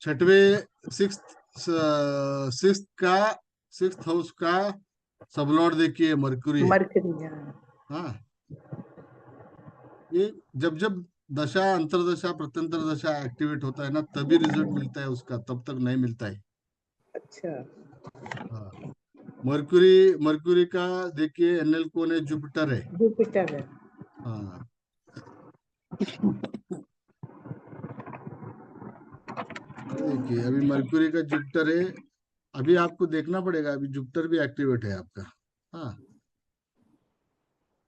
छठवें सिक्स सिक्स का सिक्स हाउस का सब लॉर्ड देखिए मरकुरी है। मरकरी, हाँ। हाँ, ये जब जब दशा अंतरदशा प्रत्यंतर दशा एक्टिवेट होता है ना, तभी रिजल्ट मिलता है उसका, तब तक नहीं मिलता है। अच्छा। हाँ, मरकुरी मरकुरी का देखिए एनएल कौन है, जुपिटर है। जुपिटर है। हाँ, देखिए अभी मरकुरी का जुपिटर है। अभी आपको देखना पड़ेगा, अभी जुपिटर भी एक्टिवेट है आपका। हाँ,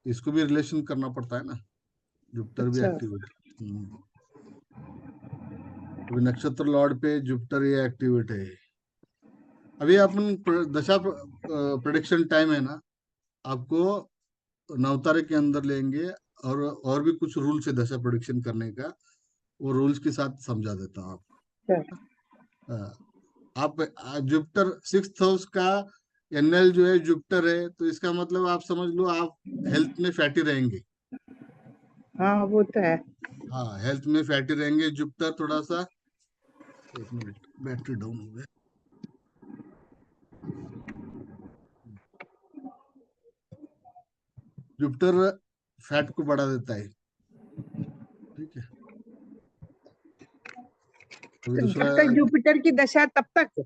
इसको भी रिलेशन करना पड़ता है ना, जुपिटर भी अच्छा। एक्टिवेट। अभी नक्षत्र लॉर्ड पे जुपिटर ये एक्टिवेट है। अभी अपन दशा प्रेडिक्शन टाइम है ना, आपको नवतारे के अंदर लेंगे, और भी कुछ रूल्स है दशा प्रेडिक्शन करने का, वो रूल्स के साथ समझा देता हूँ अच्छा। आपको। आप जुपिटर सिक्स हाउस का एनएल जो है जुपिटर है, तो इसका मतलब आप समझ लो आप हेल्थ में फैटी रहेंगे। हाँ, वो तो है। हाँ, हेल्थ में फैटी रहेंगे जुपिटर थोड़ा सा। एक मिनट, बैटरी डाउन हो गया। जुपिटर फैट को बढ़ा देता है, ठीक है। अभी तो दूसरा, जब तक जुपिटर की दशा तब तक।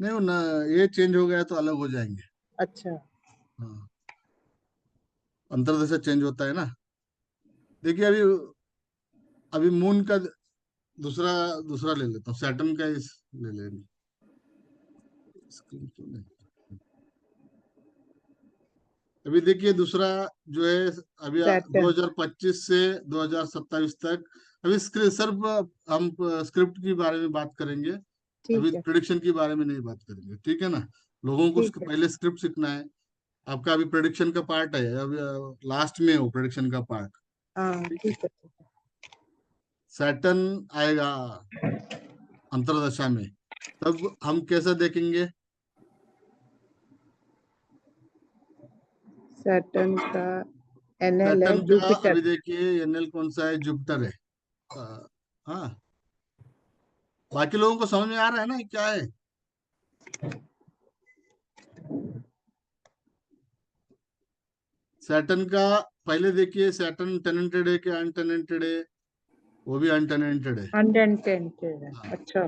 नहीं वो ना, ये चेंज हो गया तो अलग हो जाएंगे। अच्छा। हाँ, अंतरदशा चेंज होता है ना। देखिए अभी अभी मून का दूसरा दूसरा ले लेता हूँ, सैटर्न का इस ले लेंगे। स्क्रीन क्यों नहीं? अभी देखिए दूसरा जो है, अभी सैटर्न। 2025 से 2027 तक, अभी सिर्फ हम स्क्रिप्ट के बारे में बात करेंगे, अभी ठीक है प्रिडिक्शन के बारे में नहीं बात करेंगे, ठीक है ना। लोगों को ठीक है। पहले स्क्रिप्ट सीखना है। आपका अभी प्रिडिक्शन का पार्ट है, अभी लास्ट में हो प्रिडिक्शन का पार्ट, हाँ ठीक है। ठीक है। सैटर्न आएगा अंतरदशा में, तब हम कैसा देखेंगे। सैटर्न का एनएल है सैटर्न का जुपिटर। अभी देखिए एनएल कौन सा है, जुपिटर है। हाँ, बाकी लोगों को समझ में आ रहा है ना ये क्या है। सैटर्न का पहले देखिए, सैटर्न टेनेंटेड है कि अनटेनेंटेड है। वो भी अनटेनेंटेड है। अनटेंटेड है। हाँ, अच्छा,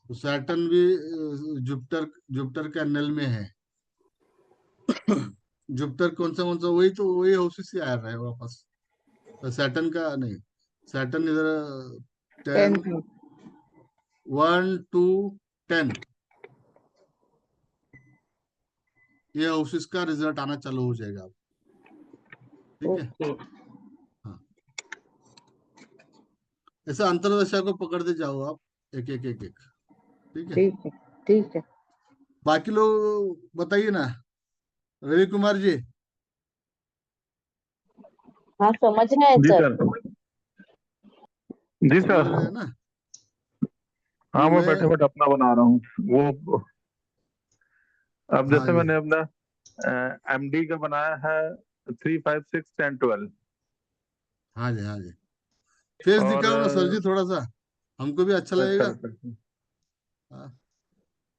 तो सैटर्न भी जुपिटर जुपिटर के नल में है। जुपिटर कौन सा वही हाउसेस से आ रहा है वापस। सैटर्न का नहीं, सैटर्न इधर 10, 10th 1 2 10, ये हाउसेस का रिजल्ट आना चालू हो जाएगा अब। ठीक है। ओके, हाँ, ऐसा अंतरदशा को पकड़ते जाओ आप, एक एक एक एक। ठीक है। ठीक है, ठीक है। बाकी लोग बताइए ना, रवि कुमार जी हाँ समझ रहे हैं जी सर। सर। जी समझ सर। रहे हैं ना? हाँ तो मैं मैं, बैठे बैठे अपना बना रहा हूँ वो। अब हाँ जैसे जी, मैंने अपना एमडी का बनाया है 3 5 6 10 12। हाँ जी, हाँ जी। फेस और दिखाओ ना सर जी थोड़ा सा, हमको भी अच्छा लगेगा। सर सर हाँ,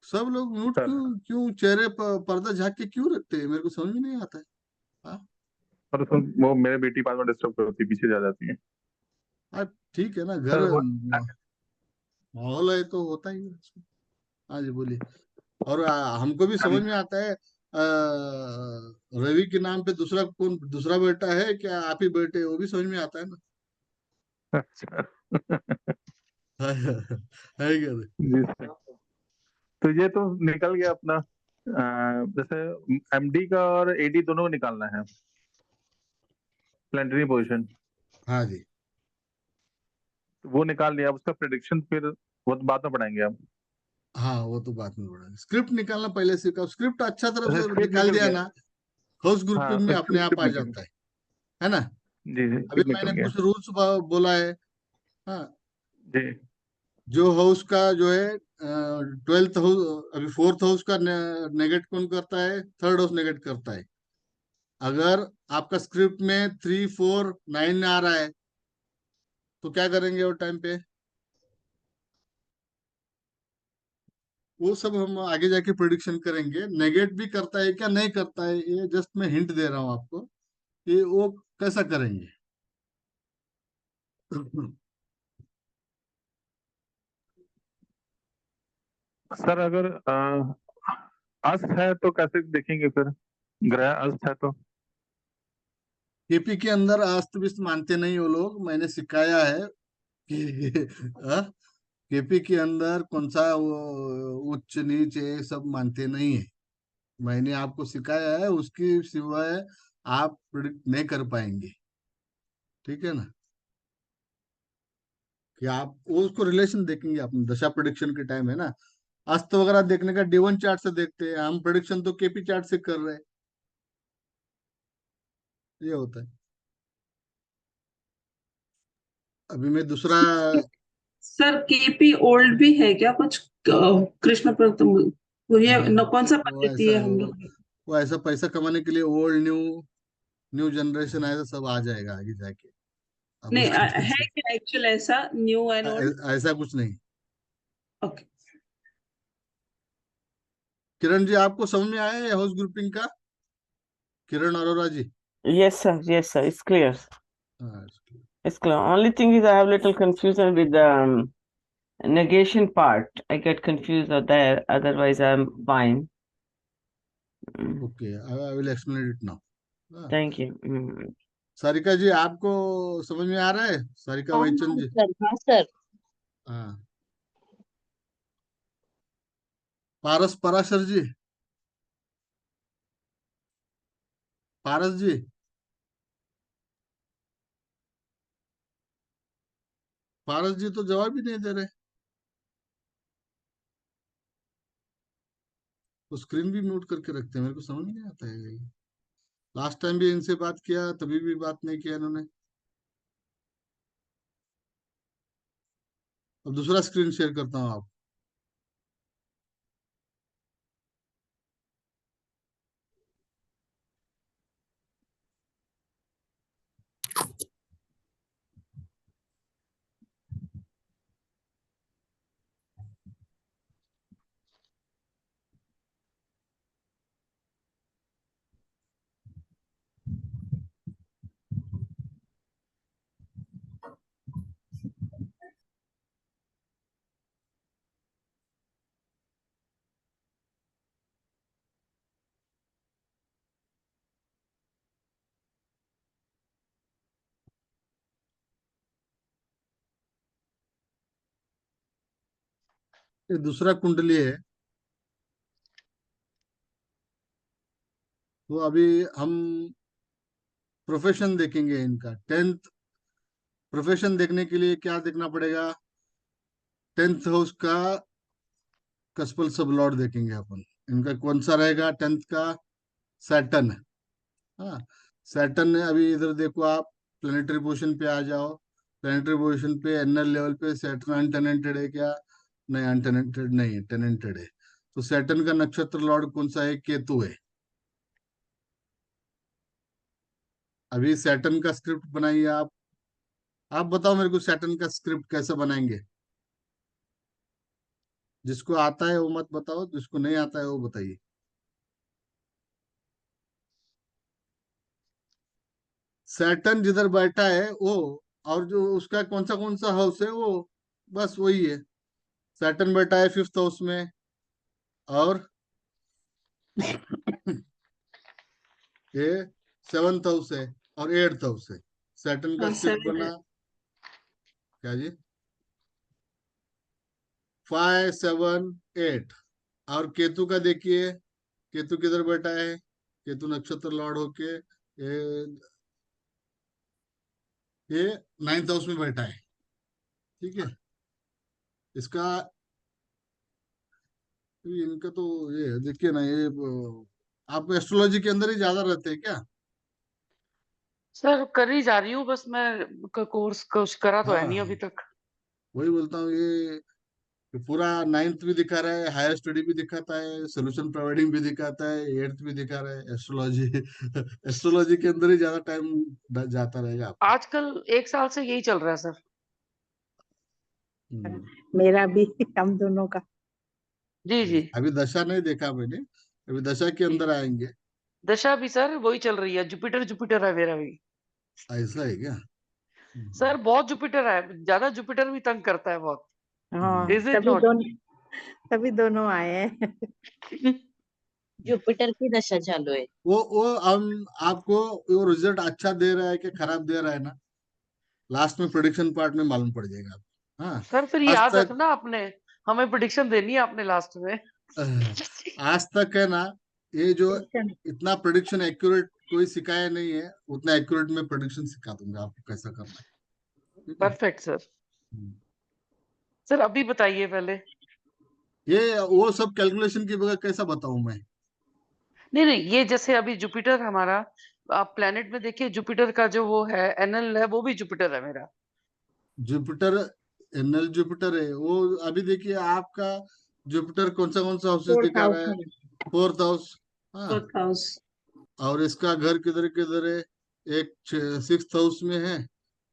सब लोग म्यूट सर क्यों क्यों चेहरे पर पर्दा झाँक के क्यों रखते हैं, मेरे को समझ में नहीं आता है। हाँ, और वो मेरे बेटी बाद में डिस्टर्ब करती है, पीछे जा जाती है। हाँ, ठीक है ना, घर सर वो माहौल है तो होता ही है उसमें। हाँ जी, बोलिए। और हमको भी समझ में आता है। रवि के नाम पे दूसरा बेटा है क्या, आप ही बेटे हैं, वो भी समझ में आता है ना। अच्छा। है क्या नहीं? जी सर। तो ये तो निकल गया अपना जैसे एमडी का और एडी दोनों को निकालना है प्लेनेटरी पोजीशन। हाँ जी, वो निकाल लिया। अब उसका प्रिडिक्शन फिर वो तो बाद में पढ़ाएंगे आप। हाँ, वो तो बात में बढ़ा, स्क्रिप्ट निकालना पहले से का, स्क्रिप्ट अच्छा तरह अच्छा से स्क्रिप्ट निकाल निकल दिया गया। ना, हाउस हाँ ग्रुपिंग में अपने आप स्क्रिप्ट आ निकल जाता गया। है ना। जी जी अभी स्क्रिप्ट निकल मैंने गया। कुछ रूल्स बोला है। हाँ, जी जो हाउस का जो है 12th हाउस, अभी 4th हाउस का नेगेट कौन करता है, 3rd हाउस नेगेट करता है। अगर आपका स्क्रिप्ट में 3 4 9 आ रहा है तो क्या करेंगे वो टाइम पे, वो सब हम आगे जाके प्रिडिक्शन करेंगे। नेगेट भी करता है क्या नहीं करता है, ये जस्ट मैं हिंट दे रहा हूँ आपको कि वो कैसा करेंगे। सर अगर अस्त है तो कैसे देखेंगे फिर? ग्रह अस्त है तो केपी के अंदर अस्त व्यस्त मानते नहीं वो लोग, मैंने सिखाया है कि केपी के अंदर कौन सा वो उच्च नीच ये सब मानते नहीं है। मैंने आपको सिखाया है, उसकी सिवाय आप प्रिडिक्ट नहीं कर पाएंगे। ठीक है ना, कि आप वो उसको रिलेशन देखेंगे अपने दशा प्रिडिक्शन के टाइम है ना। अस्त वगैरह देखने का D1 चार्ट से देखते हैं हम, प्रिडिक्शन तो केपी चार्ट से कर रहे हैं। ये होता है। अभी मैं दूसरा, सर केपी ओल्ड भी है क्या कुछ? कृष्ण प्रथम ये हाँ, कौन सा वो पद्धति ऐसा है हम लोग? वो ऐसा पैसा कमाने के लिए ओल्ड न्यू न्यू जनरेशन ऐसा सब आ जाएगा आगे जाके। अब नहीं उसका है टेंशन, क्या एक्चुअल ऐसा न्यू एंड ओल्ड? ऐसा कुछ नहीं। ओके। किरण जी आपको समझ में आया है हाउस ग्रुपिंग का, किरण अरोरा जी? Yes sir, it's clear. हाँ, It's clear. Only thing is I have little confusion with the negation part. I get confused there. Otherwise, I'm fine. Okay, I will explain it now. Thank you. Sarika ji आपको समझ में आ रहा है, सारिका हाँ हाँ वैचंद जी? Sir, हाँ sir. हाँ, पारस पराशर जी, पारस जी, पारस जी तो जवाब ही नहीं दे रहे, वो स्क्रीन भी म्यूट करके रखते हैं, मेरे को समझ नहीं आता है। लास्ट टाइम भी इनसे बात किया तभी भी बात नहीं किया इन्होंने। अब दूसरा स्क्रीन शेयर करता हूँ आप। ये दूसरा कुंडली है। तो अभी हम प्रोफेशन देखेंगे इनका। 10th प्रोफेशन देखने के लिए क्या देखना पड़ेगा? 10th हाउस का कस्पल सब लॉर्ड देखेंगे अपन। इनका कौन सा रहेगा 10th का? सैटर्न। हाँ, सैटर्न ने अभी इधर देखो आप, प्लेनेटरी पोजीशन पे आ जाओ। प्लेनेटरी पोजीशन पे एनएल लेवल पे सैटर्न अनटेनेंटेड है क्या? नहीं, अनटेनेंटेड नहीं है, टेनेंटेड है। तो सैटर्न का नक्षत्र लॉर्ड कौन सा है? केतु है। अभी सैटर्न का स्क्रिप्ट बनाइए आप बताओ मेरे को सैटर्न का स्क्रिप्ट कैसे बनाएंगे? जिसको आता है वो मत बताओ, जिसको नहीं आता है वो बताइए। सैटर्न जिधर बैठा है वो, और जो उसका कौन सा हाउस है वो, बस वही है। सैटर्न बैठा है 5th हाउस में, और ये 7th हाउस है और 8th हाउस है। सैटर्न का हाँ स्क्रिप्ट 7 बना क्या जी? 5, 7, 8। और केतु का देखिए, केतु किधर बैठा है? केतु नक्षत्र लॉर्ड होके ये 9th हाउस में बैठा है। ठीक है। इसका इनका तो ये देखिए ना, ये आप एस्ट्रोलॉजी के अंदर ही ज्यादा रहते हैं क्या? सर कर ही जा रही हूँ, बस मैं कोर्स कुछ करा तो है नहीं अभी हाँ, तक। वही बोलता हूँ, ये पूरा 9th भी दिखा रहा है, हायर स्टडी भी दिखाता है, सोल्यूशन प्रोवाइडिंग भी दिखाता है, 8th भी दिखा रहा है, एस्ट्रोलॉजी एस्ट्रोलॉजी के अंदर ही ज्यादा टाइम जाता रहेगा आपका। आजकल 1 साल से यही चल रहा है सर। हम्म। मेरा भी हम दोनों का। जी जी अभी दशा नहीं देखा मैंने, अभी दशा के जी। अंदर आएंगे। दशा भी सर वही चल रही है, जुपिटर जुपिटर है मेरा भी। ऐसा है क्या? सर बहुत जुपिटर है, ज्यादा जुपिटर भी तंग करता है बहुत। हाँ, इज इट नॉट? तभी दोनों आए हैं। जुपिटर की दशा चालू है। वो हम आपको वो रिजल्ट अच्छा दे रहा है कि खराब दे रहा है ना, लास्ट में प्रोडिक्शन पार्ट में मालूम पड़ जाएगा आपको। हाँ, सर फिर आज याद तक रखना आपने, हमें प्रिडिक्शन देनी है आपने लास्ट में। आज तक है ना, ये जो Prediction। इतना प्रोडिक्शन एक्यूरेट कोई सिखाया नहीं है, उतना एक्यूरेट में प्रोडिक्शन सिखा दूंगा आपको कैसा करना है। ठीक है। Perfect sir. हम्म। सर अभी बताइए पहले। ये वो सब कैलकुलेशन की बगैर कैसा बताऊं मैं? नहीं नहीं, ये जैसे अभी जुपिटर हमारा, आप प्लेनेट में देखिए जुपिटर का जो वो है एनएल है, वो भी जुपिटर है मेरा। जुपिटर, एनएल जुपिटर है वो। अभी देखिए आपका जुपिटर कौन सा हाउसेस 4th दिखा रहा हाउस है? में। 4th house. हाँ, 4th हाउस। और इसका घर किधर किधर है? एक 6th हाउस में है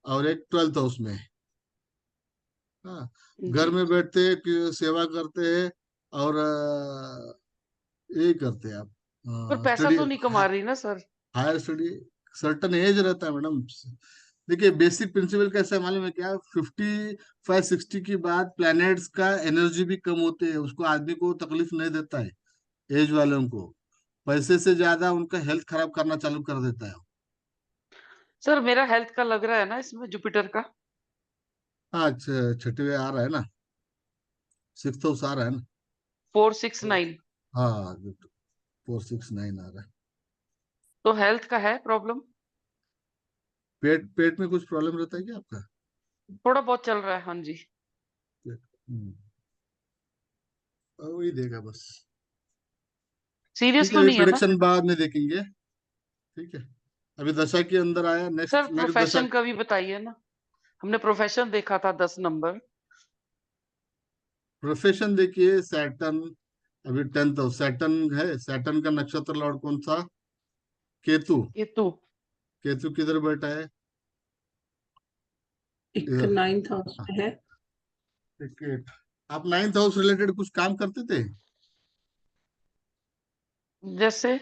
और एक 12th हाउस में है। हाँ, घर जी। में बैठते हैं कि सेवा करते हैं, और यही करते हैं पर आप पैसा स्टडी, तो नहीं कमा रही ना sir? Higher study. Certain age रहता है मैडम। देखिए बेसिक प्रिंसिपल कैसा है मालूम है क्या? 55-60 की बाद प्लैनेट्स का एनर्जी भी कम होते हैं, उसको आदमी को तकलीफ नहीं देता है। एज वालों को पैसे से ज्यादा उनका हेल्थ खराब करना चालू कर देता है। सर मेरा हेल्थ का लग रहा है ना इसमें जुपिटर का। हाँ, छठे आ रहा है ना, 6th हाउस आ रहा है ना। 469। हाँ, 469 आ रहा है। तो हेल्थ का है प्रॉब्लम। पेट पेट में कुछ प्रॉब्लम रहता है क्या आपका? थोड़ा बहुत चल रहा है, हाँ जी। हम्म, वही देगा बस। सीरियस ठीक है, तो ये नहीं है ना? प्रोडक्शन बाद में देखेंगे। ठीक है, अभी दशा के अंदर आया, सर नेक्स्ट नेक्स्ट दशा। प्रोफेशन का भी बताइए ना, हमने प्रोफेशन देखा था 10 नंबर। प्रोफेशन देखिए, सैटर्न अभी 10th हाउस सैटर्न है। सैटर्न का नक्षत्र लॉर्ड कौन सा? केतु। केतु। केतु किधर बैठा है? एक इधर। 9th हाउस हाँ, में है। ठीक है। आप 9th हाउस रिलेटेड कुछ काम करते थे? जैसे?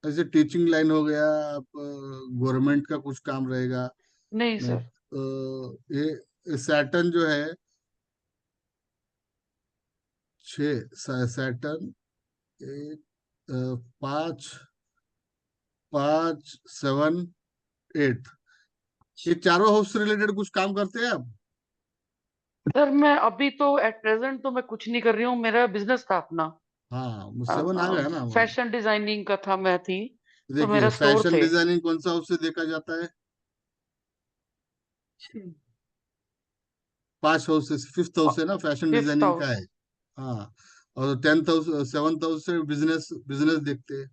ऐसे टीचिंग लाइन हो गया, आप गवर्नमेंट का कुछ काम रहेगा। नहीं नहीं, सर। ये सैटर्न जो है, सैटर्न एक, 5, 5, 7, 8, ये चारों हाउस से रिलेटेड कुछ काम करते हैं आप? सर मैं अभी तो एट प्रेजेंट तो मैं कुछ नहीं कर रही हूँ, मेरा बिजनेस था अपना। हाँ, 7 आ गया ना वो। फैशन डिजाइनिंग का था, मैं थी, तो देखिए मेरा स्टोर फैशन थे। डिजाइनिंग कौन सा हाउस से देखा जाता है? 5 हाउस से, 5th हाउस है ना, फैशन फिफ्थ डिजाइनिंग का हाउस। है। हाँ, और 10th हाउस, 7th हाउस से बिजनेस बिजनेस देखते हैं।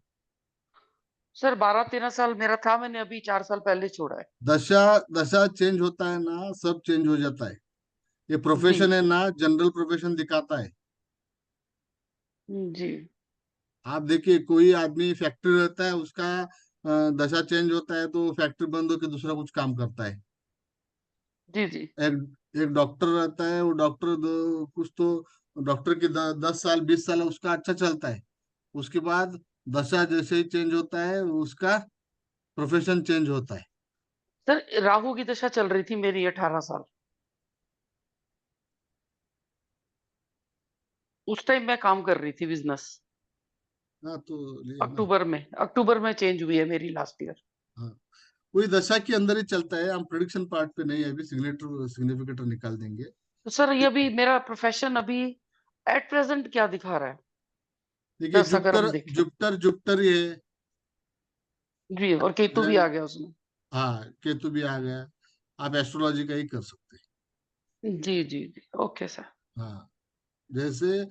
सर 12-13 साल मेरा था, मैंने अभी 4 साल पहले छोड़ा है। दशा दशा चेंज होता है ना, सब चेंज हो जाता है। ये जी प्रोफेशन है ना, जनरल प्रोफेशन दिखाता है। जी आप देखिए, कोई आदमी फैक्ट्री रहता है, उसका दशा चेंज होता है तो फैक्ट्री बंद होकर दूसरा कुछ काम करता है। जी जी एक एक डॉक्टर रहता है, वो डॉक्टर कुछ तो डॉक्टर की 10 साल 20 साल उसका अच्छा चलता है। उसके बाद दशा जैसे ही चेंज होता है, उसका प्रोफेशन चेंज होता है। सर राहु की दशा चल रही थी मेरी 18 साल। उस टाइम मैं काम कर रही थी बिजनेस। हाँ, तो लिए ना। अक्टूबर में चेंज हुई है मेरी लास्ट ईयर। हाँ, वही दशा के अंदर ही चलता है, हम प्रिडिक्शन पार्ट पे नहीं है, अभी सिग्नेचर सिग्निफिकेटर निकाल देंगे। तो सर ये अभी मेरा प्रोफेशन अभी एट प्रेजेंट क्या दिखा रहा है? देखिए, दस अगर जुपिटर हम देखें। जुपिटर जुपिटर ही है। जी, और केतु भी देन आ गया उसमें। हाँ, केतु भी आ गया। आप एस्ट्रोलॉजी का ही कर सकते जी जी जी, ओके सर। हैं। हाँ, जैसे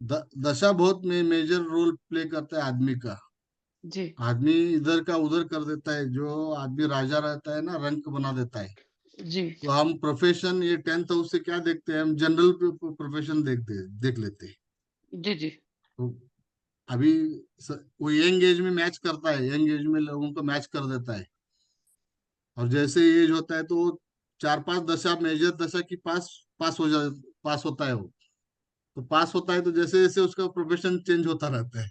दशा बहुत में मेजर रोल प्ले करता है आदमी का। जी आदमी इधर का उधर कर देता है, जो आदमी राजा रहता है ना, रंक बना देता है। जी तो हम प्रोफेशन, ये 10th हाउस से क्या देखते हैं, हम जनरल प्रोफेशन देख लेते हैं। जी जी तो अभी वो यंग एज में मैच करता है, यंग एज में लोगों को मैच कर देता है। और जैसे एज होता है तो 4-5 दशा, मेजर दशा की पास होता है वो। तो पास होता है तो जैसे जैसे उसका प्रोफेशन चेंज होता रहता है।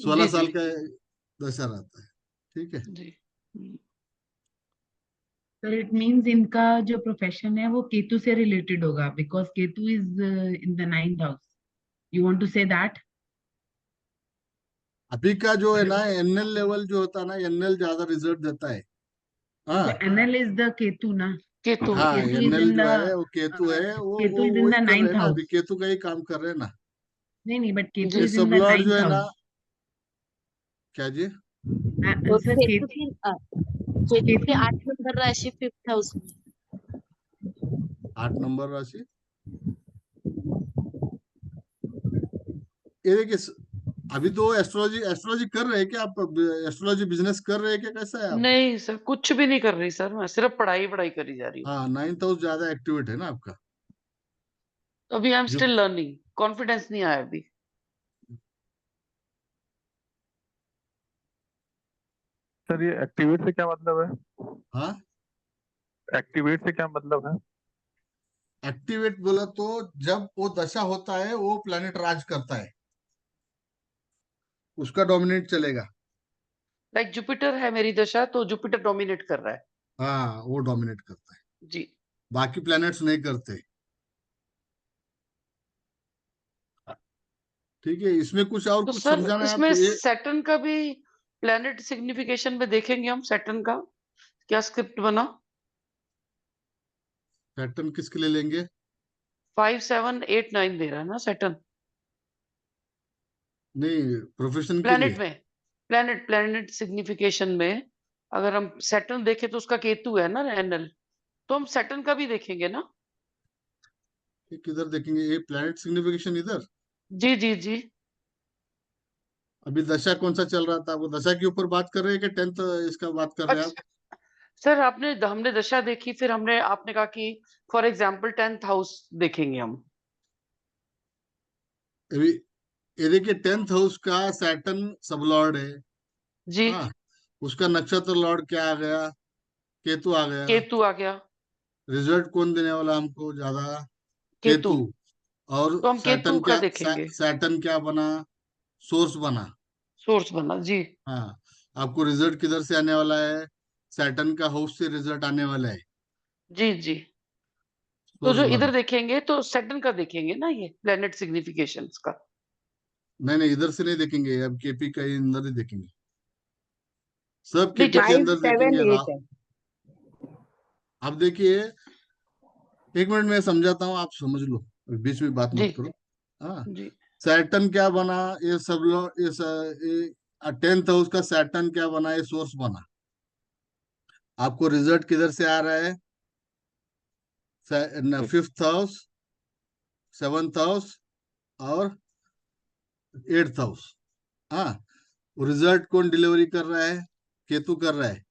सोलह जी जी साल का दशा रहता है। ठीक है। जी। सर इट मीन्स इनका जो प्रोफेशन है वो केतु से रिलेटेड होगा because Ketu is in the 9th house. You want to say that? अभी का जो है ना, एनएल लेवल जो होता है ना, एनएल ज्यादा रिजल्ट देता है। हाँ, एनएल इज द केतु ना. केतु। हाँ, केतु इज एनएल इन जो द है वो केतु है, केतु वो इज इन वही द कर रहे हैं 9th ना, अभी हाउस. केतु का ही काम कर रहे हैं ना। नहीं नहीं, बट केतु ये इज इन सब द लॉर्ड जो 9th है ना, हाउस. क्या जी? और सर केतु की केतु 8 नंबर राशि 5th हाउस में। 8 नंबर राशि। ये देखिए, अभी तो एस्ट्रोलॉजी एस्ट्रोलॉजी कर रहे हैं क्या आप? एस्ट्रोलॉजी बिजनेस कर रहे हैं क्या, कैसा है आप? नहीं सर, कुछ भी नहीं कर रही सर, मैं सिर्फ पढ़ाई पढ़ाई करी जा रही हूँ। हाँ, 9th हाउस ज्यादा एक्टिवेट है ना आपका। अभी आई एम जो स्टिल लर्निंग, कॉन्फिडेंस नहीं आया अभी। सर ये एक्टिवेट से क्या मतलब है? हाँ, एक्टिवेट से क्या मतलब है? एक्टिवेट बोला तो जब वो दशा होता है, वो प्लेनेट राज करता है, उसका डोमिनेट चलेगा। लाइक जुपिटर है मेरी दशा, तो जुपिटर डोमिनेट कर रहा है। हाँ, वो डोमिनेट करता है, जी। बाकी प्लैनेट्स नहीं करते। ठीक है, इसमें कुछ और तो कुछ सर समझाना है इसमें आपको? ये सैटर्न का भी प्लेनेट सिग्निफिकेशन में देखेंगे हम, सैटर्न का क्या स्क्रिप्ट बना। पैटर्न किसके लिए लेंगे? 5, 7, 8, 9 दे रहा है ना सैटर्न। नहीं, प्रोफेशन के प्लेनेट लिए। में, प्लेनेट सिग्निफिकेशन में अगर हम सैटर्न देखें तो उसका केतु है ना एनल, तो हम सैटर्न का भी देखेंगे ना। ये किधर देखेंगे, ये प्लैनेट सिग्निफिकेशन इधर? जी जी जी। अभी दशा कौन सा चल रहा था, वो दशा के ऊपर बात कर रहे हैं कि 10th इसका बात कर रहे हैं आप? अच्छा सर, हमने दशा देखी, फिर आपने कहा कि फॉर एग्जाम्पल 10th हाउस देखेंगे हम। अभी ये देखिए, 10th हाउस का सैटर्न सब लॉर्ड है। जी। हाँ, उसका नक्षत्र लॉर्ड क्या आ गया? केतु आ गया। केतु आ गया। रिजल्ट कौन देने वाला हमको ज्यादा? केतु। केतु। और तो हम केतु का देखेंगे। सैटर्न क्या बना? सोर्स बना। सोर्स बना जी। हाँ, आपको रिजल्ट किधर से आने वाला है? सैटर्न का हाउस से रिजल्ट आने वाला है। जी जी। तो सोर्स जो इधर बना। देखेंगे तो सैटर्न का देखेंगे ना, ये प्लेनेट सिग्निफिकेशंस का। नहीं नहीं, इधर से नहीं देखेंगे, अब केपी का ही अंदर ही देखेंगे, सब नहीं केपी जब के फाइव अंदर सेवन देखेंगे। एट है। अब देखिए, एक मिनट में समझाता हूँ, आप समझ लो, अभी बीच में बात जी मत करो। हाँ, जी सैटर्न क्या बना, ये सब लोग, ये 10th हाउस का सैटर्न क्या बना, ये सोर्स बना। आपको रिजल्ट किधर से आ रहा है? 5th हाउस, 7th हाउस और 8th हाउस। हाँ, रिजल्ट कौन डिलीवरी कर रहा है? केतु कर रहा है।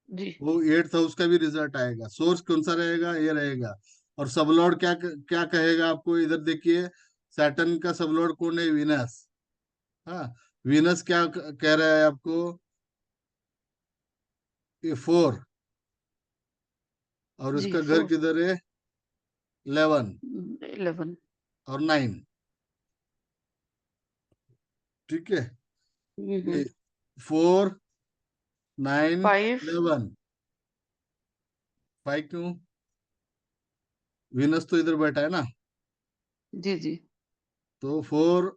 जी वो 8th हाउस का भी रिजल्ट आएगा। सोर्स कौन सा रहेगा? ये रहेगा। और सबलॉर्ड क्या क्या कहेगा आपको? इधर देखिए, सैटर्न का सबलॉर्ड कौन है? वीनस। हाँ, वीनस क्या कह रहा है आपको? ये 4, और जी उसका घर 4 किधर है? 11 11 और 9। ठीक है, ये 4, 9, 5 11। 5 क्यों? वीनस तो इधर बैठा है ना। जी जी तो 4,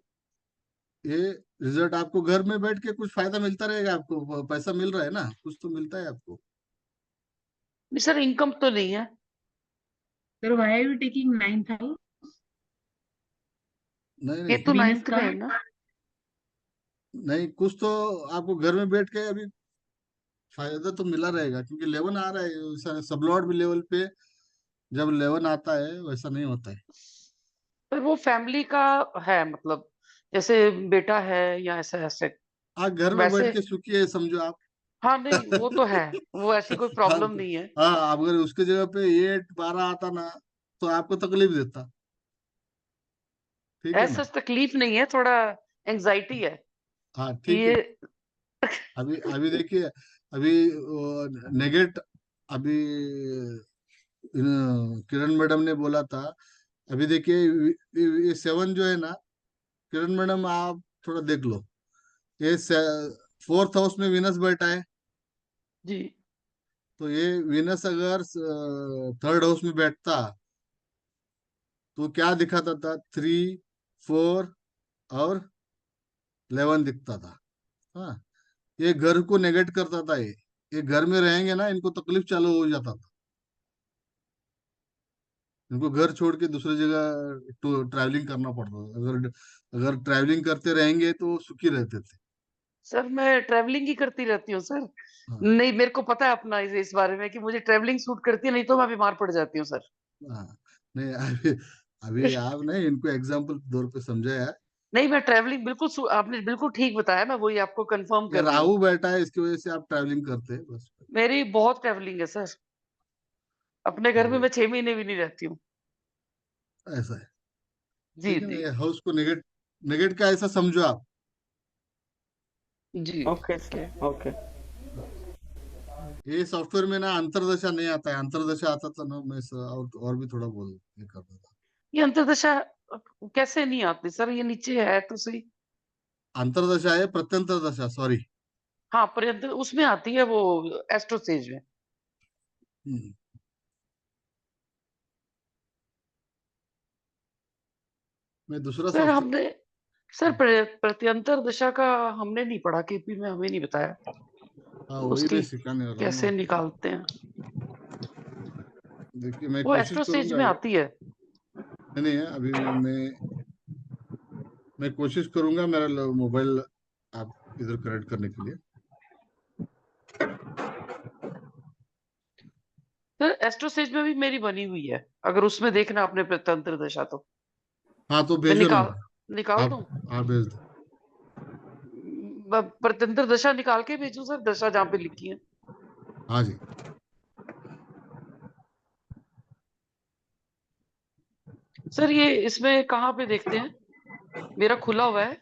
ये रिजल्ट आपको घर में बैठ के कुछ फायदा मिलता रहेगा, आपको पैसा मिल रहा है ना, कुछ तो मिलता है आपको। नहीं सर, इनकम तो नहीं है। Sir, why are you taking 9th house? नहीं ये नहीं तो Venus 9th का में है ना। नहीं, कुछ तो आपको घर में बैठ के अभी फायदा तो मिला रहेगा, क्योंकि 11 आ रहा है, सबलॉर्ड भी लेवल पे। जब 11 आता है वैसा नहीं होता है। पर वो फैमिली का है, मतलब जैसे बेटा है या ऐसा ऐसे आप घर में बैठ वैसे। के सुखी है समझो आप। हाँ नहीं, वो तो है, वो ऐसी कोई प्रॉब्लम आप, नहीं है। हाँ, अगर उसके जगह पे 8, 12 आता ना, तो आपको तकलीफ देता। ठीक है ऐसा ना। तकलीफ नहीं है, थोड़ा एंजाइटी है हाँ कि ठीक है। ये। अभी अभी देखिए, अभी नेगेट, अभी किरण मैडम ने बोला था। अभी देखिए, ये 7 जो है ना, किरण मैडम आप थोड़ा देख लो। ये 4th हाउस में वीनस बैठा है। जी तो ये वीनस अगर 3rd हाउस में बैठता, तो क्या दिखाता था? 3, 4 और 11 दिखता था। हाँ, ये घर को नेगेट करता था। ये घर में रहेंगे ना, इनको तकलीफ चालू हो जाता था। इनको घर छोड़ के दूसरी जगह तो ट्रैवलिंग करना पड़ता था। अगर अगर ट्रैवलिंग करते रहेंगे तो सुखी रहते थे। सर, मैं ट्रैवलिंग ही करती रहती हूँ सर। हाँ नहीं, मेरे को पता है अपना इस बारे में कि मुझे ट्रैवलिंग सूट करती है, नहीं तो मैं बीमार पड़ जाती हूँ सर। हाँ। नहीं, अभी अभी आप नहीं, इनको एग्जाम्पल के तौर पे समझाया। नहीं, मैं ट्रैवलिंग बिल्कुल आपने बिल्कुल ठीक बताया, मैं वही आपको कंफर्म ये कर रही हूँ। राहु बैठा है, इसकी वजह से आप ट्रैवलिंग करते हैं बस। मेरी बहुत ट्रैवलिंग है सर। अपने घर में तो मैं 6 महीने भी नहीं रहती हूँ। ऐसा है। जी ठीक है ना, जी ये हाउस को नेगेट, नेगेट का ऐसा समझो आप। जी। Okay, sir. ओके। Okay. ये सॉफ्टवेयर में ना अंतरदशा नहीं आता है। अंतरदशा आता था ना, मैं और भी थोड़ा बोल ये करता था। ये अंतर्दशा कैसे नहीं आती सर? ये नीचे है तो सही। अंतरदशा है, प्रत्यंतर दशा, सॉरी। हाँ, पर्यंत उसमें आती है वो, एस्ट्रोसेज में। मैं दूसरा सर सॉफ्टवेयर। हमने सर प्रत्यंतर दशा का हमने नहीं पढ़ा, केपी में हमें नहीं बताया हाँ, वही मैं उसकी सिखाने वाला हूँ ना कैसे आपको। निकालते हैं। देखिए, मैं वो कोशिश एस्ट्रोसेज करूंगा में अभी। आती है। नहीं है अभी। मैं कोशिश करूंगा मेरा मोबाइल आप इधर कनेक्ट करने के लिए। सर एस्ट्रोसेज में भी मेरी बनी हुई है, अगर उसमें देखना आपने प्रत्यंतर दशा तो। हाँ, तो मैं भेजो ना। निकाल आप दूं? आप भेज दो। प्रत्यंतर दशा निकाल के भेजूं सर, दशा जहाँ पे लिखी है। हाँ जी। सर ये इसमें कहाँ पे देखते हैं? मेरा खुला हुआ है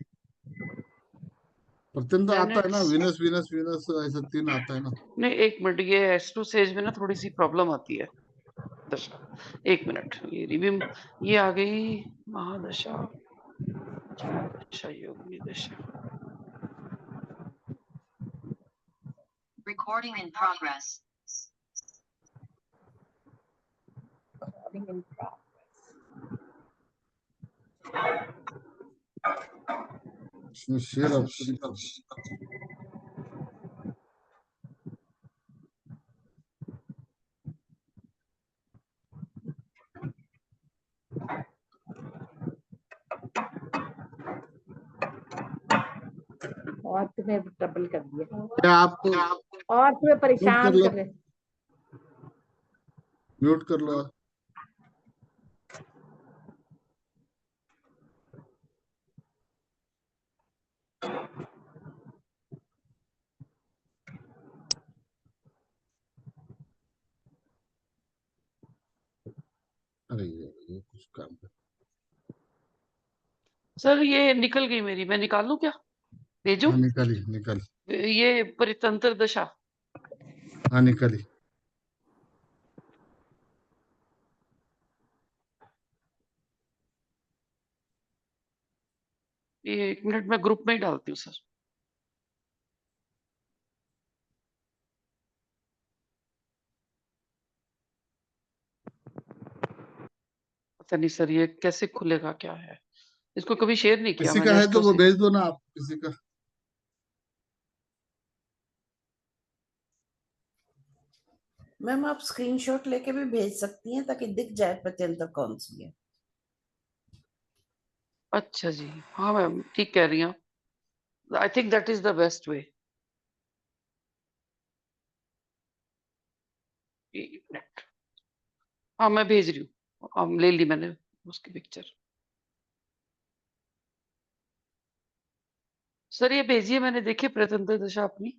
प्रत्यंतर आता है ना, प्लैनेट्स। विनस विनस विनस, ऐसा 3 आता है ना। नहीं, एक मिनट, ये एस्ट्रोसेज में ना थोड़ी सी प्रॉब्लम आती है दशा। एक मिनट, ये रिव्यू, ये आ गई महादशा, दशा, योगिनी दशा। Recording in progress. इसमें शेयर ऑप्शन। और तुम्हें ट्रबल कर दिया क्या आप और तुम्हें परेशान लो। कर रहे। म्यूट कर लो। अरे ये कुछ काम कर। सर ये निकल गई मेरी, मैं निकालूं क्या, भेजूं? हाँ निकाली निकाली। ये परितंत्र दशा, हाँ निकाली। ये 1 मिनट में ग्रुप में ही डालती हूँ सर। पता नहीं सर ये कैसे खुलेगा, क्या है, इसको कभी शेयर नहीं किया किसी का मैंने है तो एस्ट्रो वो से। भेज दो ना आप किसी का। मैम आप स्क्रीनशॉट लेके भी भेज सकती हैं ताकि दिख जाए प्रत्यंतर कौन सी है। अच्छा जी, हाँ मैम ठीक कह रही हैं, I think that is the best way. हाँ मैं भेज रही हूँ, ले ली मैंने उसकी पिक्चर। सर ये भेजिए, मैंने देखी प्रत्यंतर दशा अपनी,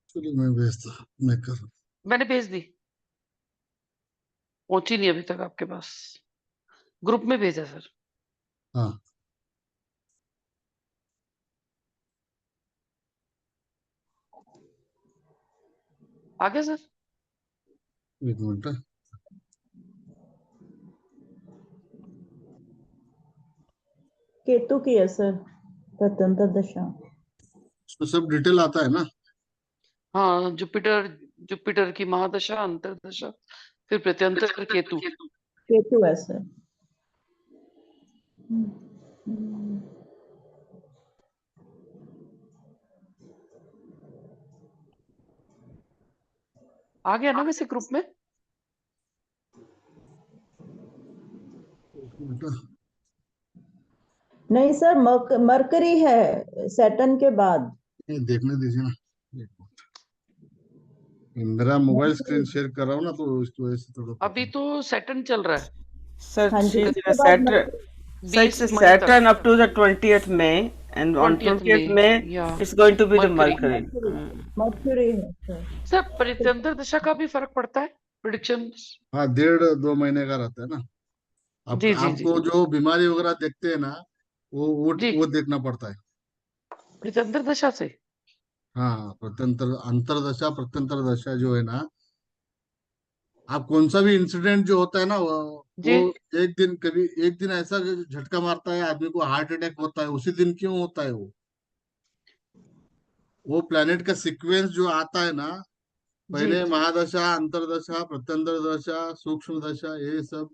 चलो मैं भेजता, मैं कर। मैंने भेज दी, पहुंची नहीं अभी तक आपके पास, ग्रुप में भेजा सर। हाँ आ गया सर। 1 मिनट। केतु की है सर प्रत्यंतर दशा। उसमें सब डिटेल आता है ना। हाँ जुपिटर, जुपिटर की महादशा, अंतरदशा, फिर प्रत्यंतर केतु। केतु है सर। आ गया ना वैसे ग्रुप में? 1 मिनट। नहीं सर, मरकरी है सैटर्न के बाद। ये देखने दीजिए ना। 1 मिनट। मेरा मोबाइल स्क्रीन शेयर कर रहा हूँ ना तो इसकी वजह से थोड़ा अभी तो सैटर्न चल रहा है, Sir, हाँ जी, she's in उसके a बाद Saturn. So it's 20 a मई तक, Saturn up to the 20th May, and on 20th 20th में, May, या it's going to be the mercury. Mercury. Mercury है सर। सर परित्यंतर दशा का भी फर्क पड़ता है, प्रिडिक्शन? हाँ 1.5-2 महीने का रहता है ना। जी जी जी आपको जो बीमारी वगैरह देखते हैं ना जी, वो देखना पड़ता है। परित्यंतर दशा से। हाँ प्रत्यंतर अंतरदशा प्रत्यंतर दशा जो है ना, आप कौन सा भी इंसिडेंट जो होता है ना वो जी एक दिन ऐसा झटका मारता है आदमी को, हार्ट अटैक होता है उसी दिन। क्यों होता है वो प्लेनेट का सीक्वेंस जो आता है ना, जी पहले महादशा, अंतरदशा, प्रत्यंतर दशा, सूक्ष्म दशा, ये सब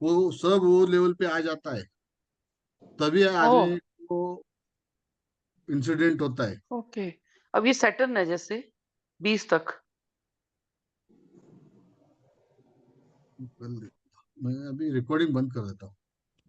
वो लेवल पे आ जाता है, तभी ओ आदमी को इंसिडेंट होता है। ओके। अब ये सैटर्न है जैसे 20 तक। मैं अभी रिकॉर्डिंग बंद कर देता हूँ।